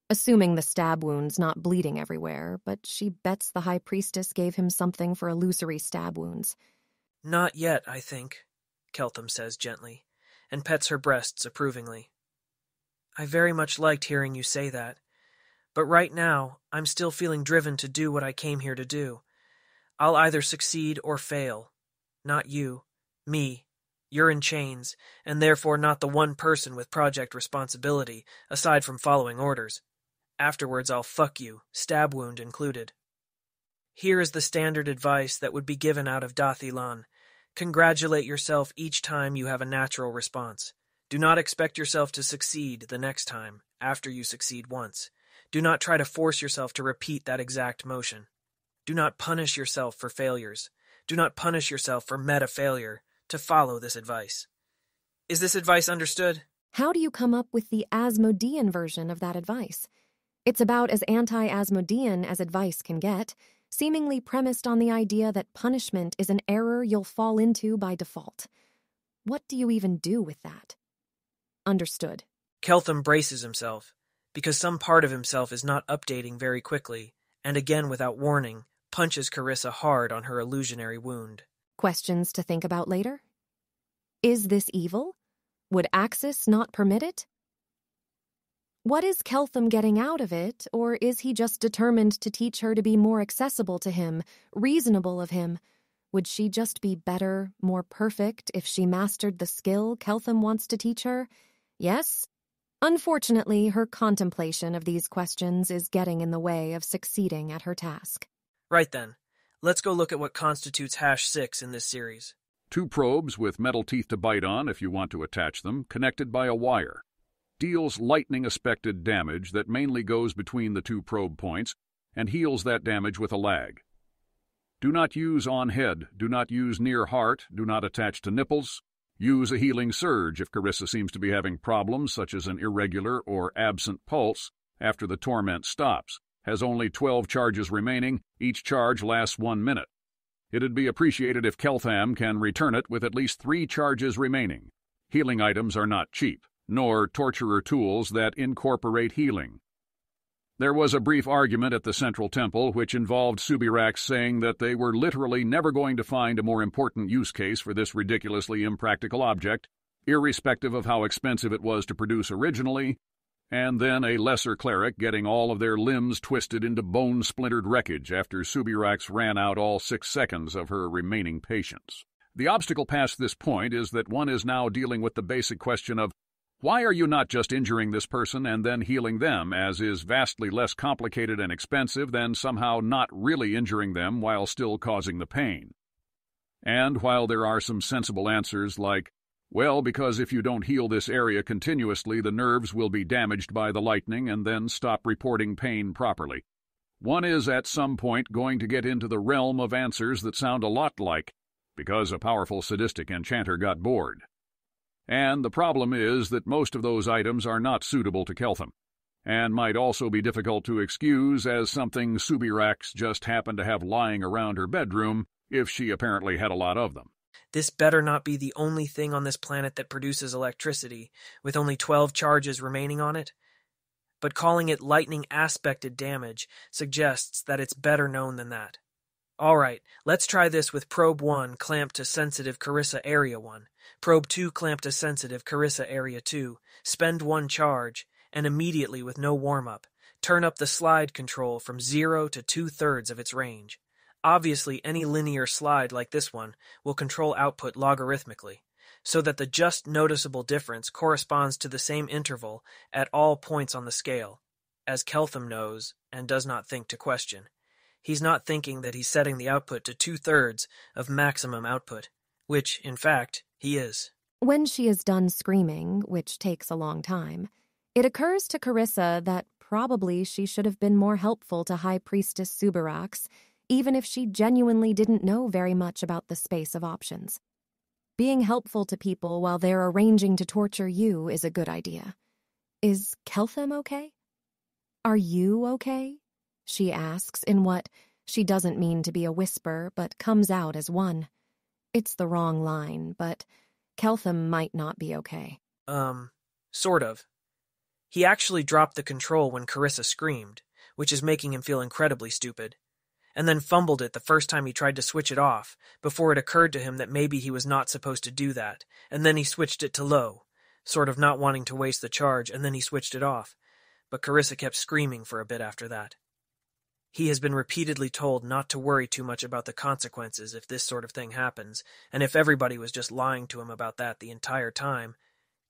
Assuming the stab wound's not bleeding everywhere, but she bets the High Priestess gave him something for illusory stab wounds. Not yet, I think, Keltham says gently, and pets her breasts approvingly. I very much liked hearing you say that, but right now I'm still feeling driven to do what I came here to do. I'll either succeed or fail. Not you. Me. You're in chains, and therefore not the one person with project responsibility, aside from following orders. Afterwards I'll fuck you, stab wound included. Here is the standard advice that would be given out of Dathilan. Congratulate yourself each time you have a natural response. Do not expect yourself to succeed the next time, after you succeed once. Do not try to force yourself to repeat that exact motion. Do not punish yourself for failures. Do not punish yourself for meta-failure to follow this advice. Is this advice understood? How do you come up with the Asmodean version of that advice? It's about as anti-Asmodean as advice can get, seemingly premised on the idea that punishment is an error you'll fall into by default. What do you even do with that? Understood. Keltham braces himself, because some part of himself is not updating very quickly, and again without warning, punches Carissa hard on her illusionary wound. Questions to think about later? Is this evil? Would Axis not permit it? What is Keltham getting out of it, or is he just determined to teach her to be more accessible to him, reasonable of him? Would she just be better, more perfect if she mastered the skill Keltham wants to teach her? Yes? Unfortunately, her contemplation of these questions is getting in the way of succeeding at her task. Right then. Let's go look at what constitutes #6 in this series. 2 probes with metal teeth to bite on if you want to attach them, connected by a wire. Deals lightning-aspected damage that mainly goes between the 2 probe points and heals that damage with a lag. Do not use on head, do not use near heart, do not attach to nipples. Use a healing surge if Carissa seems to be having problems such as an irregular or absent pulse after the torment stops. has only 12 charges remaining. Each charge lasts 1 minute. It'd be appreciated if Keltham can return it with at least 3 charges remaining. Healing items are not cheap, nor torturer tools that incorporate healing. There was a brief argument at the Central Temple which involved Subirax saying that they were literally never going to find a more important use case for this ridiculously impractical object, irrespective of how expensive it was to produce originally, and then a lesser cleric getting all of their limbs twisted into bone-splintered wreckage after Subirax ran out all 6 seconds of her remaining patience. The obstacle past this point is that one is now dealing with the basic question of, why are you not just injuring this person and then healing them, as is vastly less complicated and expensive than somehow not really injuring them while still causing the pain? And while there are some sensible answers like, well, because if you don't heal this area continuously, the nerves will be damaged by the lightning and then stop reporting pain properly, one is at some point going to get into the realm of answers that sound a lot like, because a powerful sadistic enchanter got bored. And the problem is that most of those items are not suitable to Keltham, and might also be difficult to excuse as something Subirax just happened to have lying around her bedroom, if she apparently had a lot of them. This better not be the only thing on this planet that produces electricity, with only 12 charges remaining on it. But calling it lightning-aspected damage suggests that it's better known than that. All right, let's try this with Probe 1 clamped to sensitive Carissa Area 1, Probe 2 clamped to sensitive Carissa Area 2, spend 1 charge, and immediately with no warm-up, turn up the slide control from 0 to 2/3 of its range. Obviously, any linear slide like this one will control output logarithmically, so that the just noticeable difference corresponds to the same interval at all points on the scale, as Keltham knows and does not think to question. He's not thinking that he's setting the output to 2/3 of maximum output, which, in fact, he is. When she is done screaming, which takes a long time, it occurs to Carissa that probably she should have been more helpful to High Priestess Subirax, even if she genuinely didn't know very much about the space of options. Being helpful to people while they're arranging to torture you is a good idea. Is Keltham okay? Are you okay? She asks in what she doesn't mean to be a whisper, but comes out as one. It's the wrong line, but Keltham might not be okay. Sort of. He actually dropped the control when Carissa screamed, which is making him feel incredibly stupid, and then fumbled it the first time he tried to switch it off, before it occurred to him that maybe he was not supposed to do that, and then he switched it to low, sort of not wanting to waste the charge, and then he switched it off, but Carissa kept screaming for a bit after that. He has been repeatedly told not to worry too much about the consequences if this sort of thing happens, and if everybody was just lying to him about that the entire time,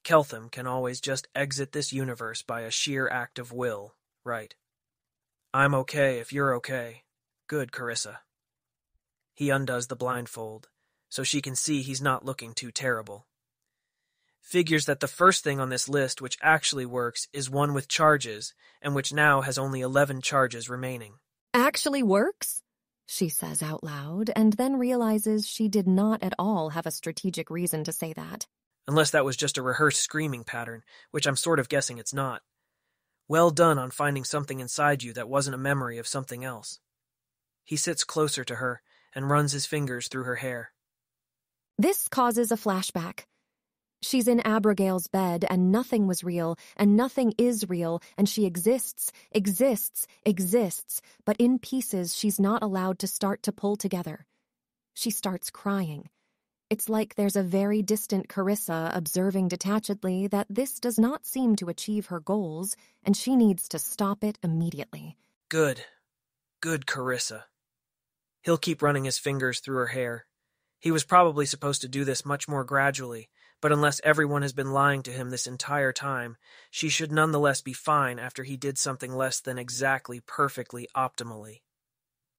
Keltham can always just exit this universe by a sheer act of will, right? I'm okay if you're okay. Good, Carissa. He undoes the blindfold, so she can see he's not looking too terrible. Figures that the first thing on this list which actually works is one with charges, and which now has only 11 charges remaining. Actually works? She says out loud, and then realizes she did not at all have a strategic reason to say that. Unless that was just a rehearsed screaming pattern, which I'm sort of guessing it's not. Well done on finding something inside you that wasn't a memory of something else. He sits closer to her and runs his fingers through her hair. This causes a flashback. She's in Abigail's bed, and nothing was real, and nothing is real, and she exists, but in pieces she's not allowed to start to pull together. She starts crying. It's like there's a very distant Carissa observing detachedly that this does not seem to achieve her goals, and she needs to stop it immediately. Good, Carissa. He'll keep running his fingers through her hair. He was probably supposed to do this much more gradually, but unless everyone has been lying to him this entire time, she should nonetheless be fine after he did something less than exactly perfectly optimally.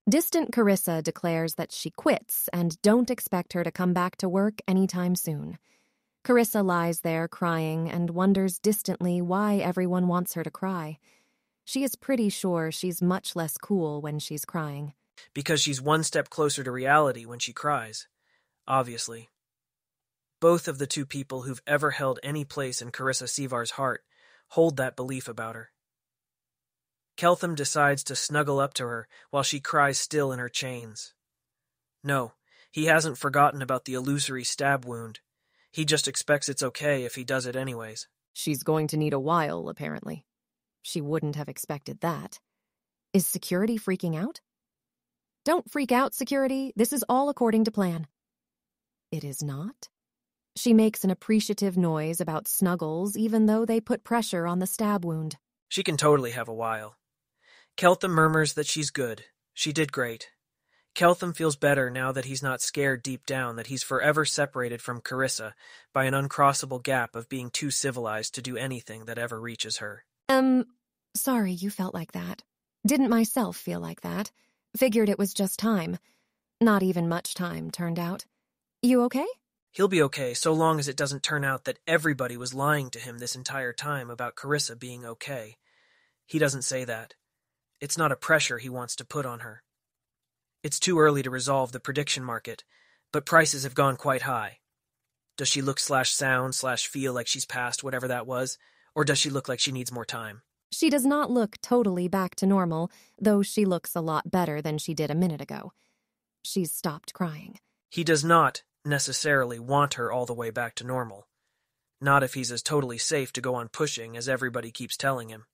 Distant Carissa declares that she quits and don't expect her to come back to work anytime soon. Carissa lies there crying and wonders distantly why everyone wants her to cry. She is pretty sure she's much less cool when she's crying. Because she's one step closer to reality when she cries, obviously. Both of the two people who've ever held any place in Carissa Sevar's heart hold that belief about her. Keltham decides to snuggle up to her while she cries still in her chains. No, he hasn't forgotten about the illusory stab wound. He just expects it's okay if he does it anyways. She's going to need a while, apparently. She wouldn't have expected that. Is security freaking out? Don't freak out, security. This is all according to plan. It is not? She makes an appreciative noise about snuggles, even though they put pressure on the stab wound. She can totally have a while. Keltham murmurs that she's good. She did great. Keltham feels better now that he's not scared deep down that he's forever separated from Carissa by an uncrossable gap of being too civilized to do anything that ever reaches her. Sorry you felt like that. Didn't myself feel like that. Figured it was just time. Not even much time, turned out. You okay? He'll be okay so long as it doesn't turn out that everybody was lying to him this entire time about Carissa being okay. He doesn't say that. It's not a pressure he wants to put on her. It's too early to resolve the prediction market, but prices have gone quite high. Does she look/sound/feel like she's past whatever that was, or does she look like she needs more time? She does not look totally back to normal, though she looks a lot better than she did a minute ago. She's stopped crying. He does not necessarily want her all the way back to normal. Not if he's as totally safe to go on pushing as everybody keeps telling him.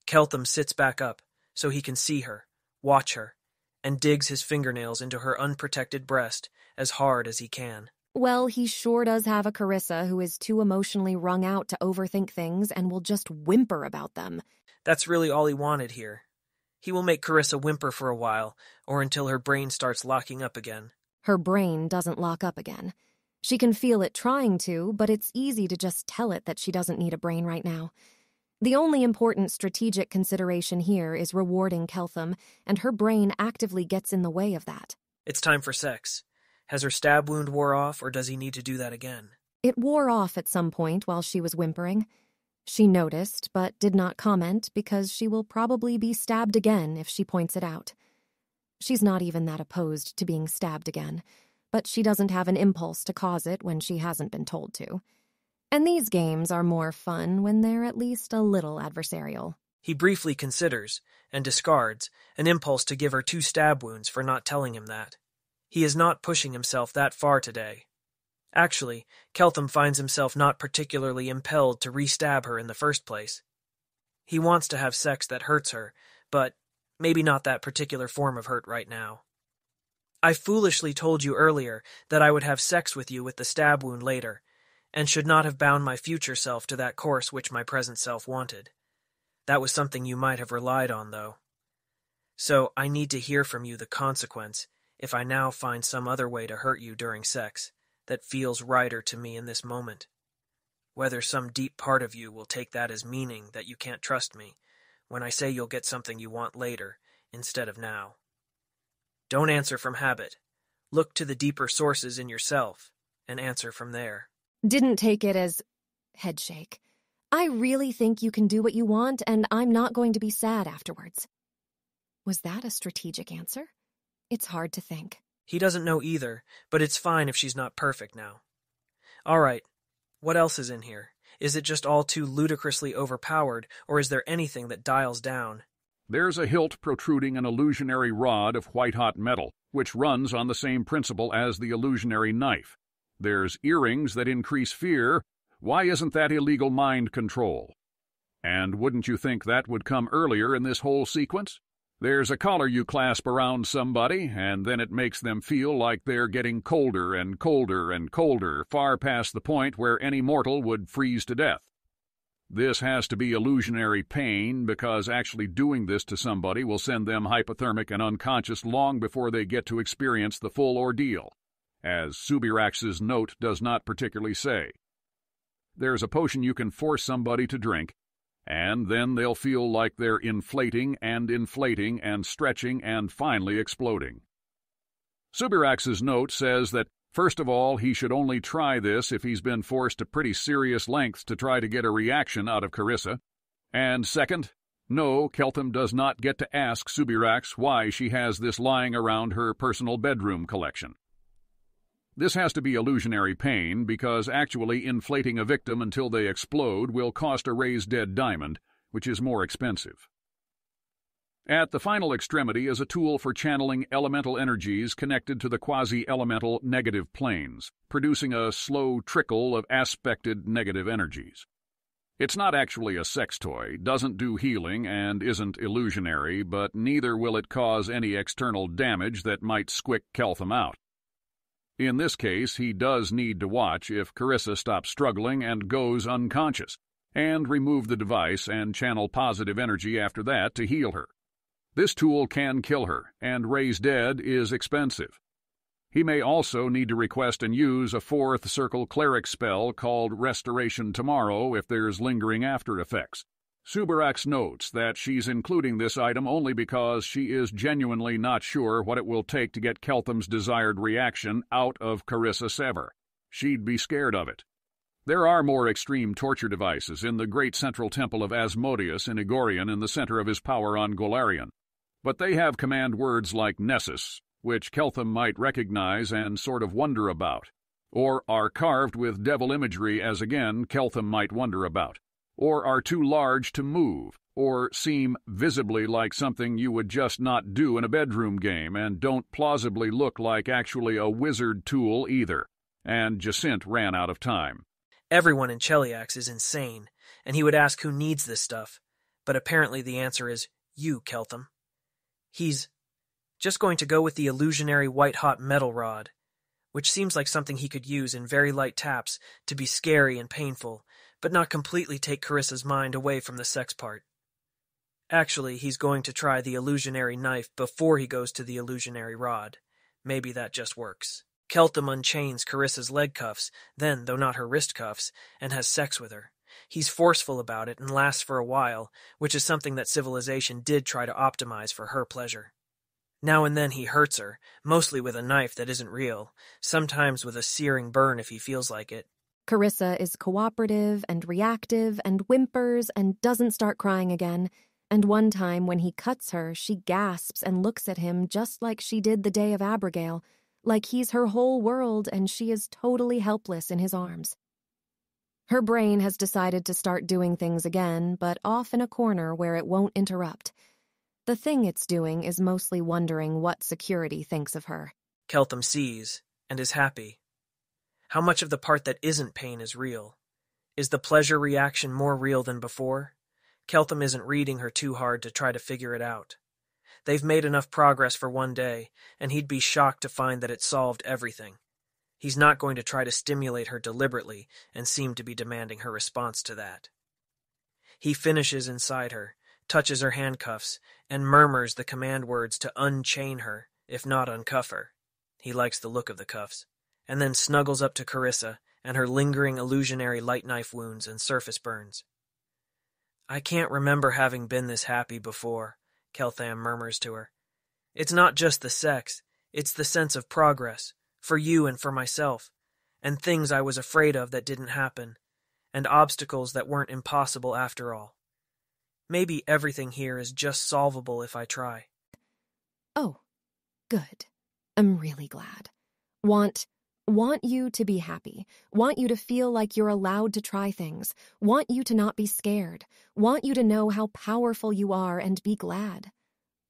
Keltham sits back up so he can see her, watch her, and digs his fingernails into her unprotected breast as hard as he can. Well, he sure does have a Carissa who is too emotionally wrung out to overthink things and will just whimper about them. That's really all he wanted here. He will make Carissa whimper for a while, or until her brain starts locking up again. Her brain doesn't lock up again. She can feel it trying to, but it's easy to just tell it that she doesn't need a brain right now. The only important strategic consideration here is rewarding Keltham, and her brain actively gets in the way of that. It's time for sex. Has her stab wound wore off, or does he need to do that again? It wore off at some point while she was whimpering. She noticed, but did not comment because she will probably be stabbed again if she points it out. She's not even that opposed to being stabbed again, but she doesn't have an impulse to cause it when she hasn't been told to. And these games are more fun when they're at least a little adversarial. He briefly considers, and discards, an impulse to give her 2 stab wounds for not telling him that. He is not pushing himself that far today. Actually, Keltham finds himself not particularly impelled to re-stab her in the first place. He wants to have sex that hurts her, but maybe not that particular form of hurt right now. I foolishly told you earlier that I would have sex with you with the stab wound later, and should not have bound my future self to that course which my present self wanted. That was something you might have relied on, though. So I need to hear from you the consequence if I now find some other way to hurt you during sex that feels righter to me in this moment. Whether some deep part of you will take that as meaning that you can't trust me when I say you'll get something you want later instead of now. Don't answer from habit. Look to the deeper sources in yourself and answer from there. Didn't take it as headshake. I really think you can do what you want, and I'm not going to be sad afterwards. Was that a strategic answer? It's hard to think. He doesn't know either, but it's fine if she's not perfect now. All right, what else is in here? Is it just all too ludicrously overpowered, or is there anything that dials down? There's a hilt protruding an illusionary rod of white-hot metal, which runs on the same principle as the illusionary knife. There's earrings that increase fear. Why isn't that illegal mind control? And wouldn't you think that would come earlier in this whole sequence? There's a collar you clasp around somebody, and then it makes them feel like they're getting colder and colder and colder, far past the point where any mortal would freeze to death. This has to be illusionary pain, because actually doing this to somebody will send them hypothermic and unconscious long before they get to experience the full ordeal, as Subirax's note does not particularly say. There's a potion you can force somebody to drink, and then they'll feel like they're inflating and stretching and finally exploding. Subirax's note says that, first of all, he should only try this if he's been forced to pretty serious lengths to try to get a reaction out of Carissa. And second, no, Keltham does not get to ask Subirax why she has this lying around her personal bedroom collection. This has to be illusionary pain, because actually inflating a victim until they explode will cost a raised dead diamond, which is more expensive. At the final extremity is a tool for channeling elemental energies connected to the quasi-elemental negative planes, producing a slow trickle of aspected negative energies. It's not actually a sex toy, doesn't do healing, and isn't illusionary, but neither will it cause any external damage that might squick Keltham out. In this case, he does need to watch if Carissa stops struggling and goes unconscious, and remove the device and channel positive energy after that to heal her. This tool can kill her, and raise dead is expensive. He may also need to request and use a 4th circle cleric spell called Restoration Tomorrow if there's lingering after effects. Subarax notes that she's including this item only because she is genuinely not sure what it will take to get Keltham's desired reaction out of Carissa Sever. She'd be scared of it. There are more extreme torture devices in the great central temple of Asmodeus in Igorian in the center of his power on Golarion, but they have command words like Nessus, which Keltham might recognize and sort of wonder about, or are carved with devil imagery as again Keltham might wonder about, or are too large to move, or seem visibly like something you would just not do in a bedroom game and don't plausibly look like actually a wizard tool either. And Jacint ran out of time. Everyone in Cheliax is insane, and he would ask who needs this stuff, but apparently the answer is you, Keltham. He's just going to go with the illusionary white-hot metal rod, which seems like something he could use in very light taps to be scary and painful, but not completely take Carissa's mind away from the sex part. Actually, he's going to try the illusionary knife before he goes to the illusionary rod. Maybe that just works. Keltham unchains Carissa's leg cuffs, then, though not her wrist cuffs, and has sex with her. He's forceful about it and lasts for a while, which is something that civilization did try to optimize for her pleasure. Now and then he hurts her, mostly with a knife that isn't real, sometimes with a searing burn if he feels like it. Carissa is cooperative and reactive and whimpers and doesn't start crying again, and one time when he cuts her, she gasps and looks at him just like she did the day of Abigail, like he's her whole world and she is totally helpless in his arms. Her brain has decided to start doing things again, but off in a corner where it won't interrupt. The thing it's doing is mostly wondering what security thinks of her. Keltham sees, and is happy. How much of the part that isn't pain is real? Is the pleasure reaction more real than before? Keltham isn't reading her too hard to try to figure it out. They've made enough progress for one day, and he'd be shocked to find that it solved everything. He's not going to try to stimulate her deliberately and seem to be demanding her response to that. He finishes inside her, touches her handcuffs, and murmurs the command words to unchain her, if not uncuff her. He likes the look of the cuffs, and then snuggles up to Carissa and her lingering illusionary light knife wounds and surface burns. I can't remember having been this happy before, Keltham murmurs to her. It's not just the sex, it's the sense of progress, for you and for myself, and things I was afraid of that didn't happen, and obstacles that weren't impossible after all. Maybe everything here is just solvable if I try. Oh, good. I'm really glad. Want you to be happy. Want you to feel like you're allowed to try things. Want you to not be scared. Want you to know how powerful you are and be glad.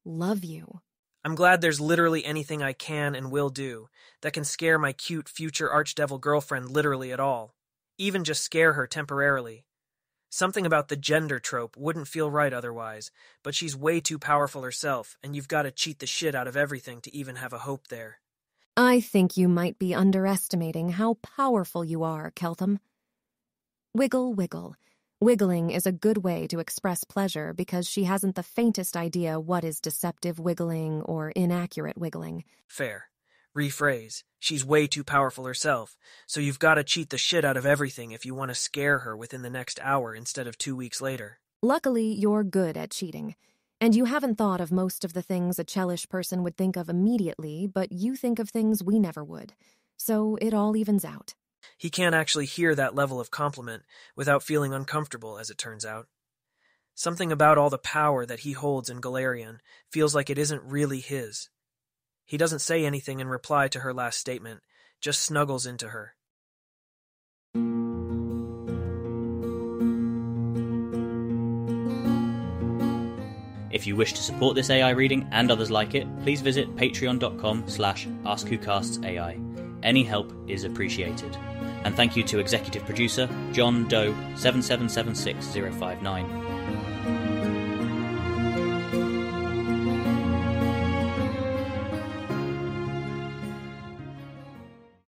Love you. I'm glad there's literally anything I can and will do that can scare my cute future archdevil girlfriend literally at all. Even just scare her temporarily. Something about the gender trope wouldn't feel right otherwise, but she's way too powerful herself, and you've got to cheat the shit out of everything to even have a hope there. I think you might be underestimating how powerful you are, Keltham. Wiggle, wiggle. Wiggling is a good way to express pleasure because she hasn't the faintest idea what is deceptive wiggling or inaccurate wiggling. Fair. Rephrase. She's way too powerful herself, so you've got to cheat the shit out of everything if you want to scare her within the next hour instead of 2 weeks later. Luckily, you're good at cheating. And you haven't thought of most of the things a Chelish person would think of immediately, but you think of things we never would. So it all evens out. He can't actually hear that level of compliment without feeling uncomfortable, as it turns out. Something about all the power that he holds in Golarion feels like it isn't really his. He doesn't say anything in reply to her last statement, just snuggles into her. If you wish to support this AI reading and others like it, please visit patreon.com/AskWhoCastsAI. Any help is appreciated. And thank you to executive producer John Doe 7776059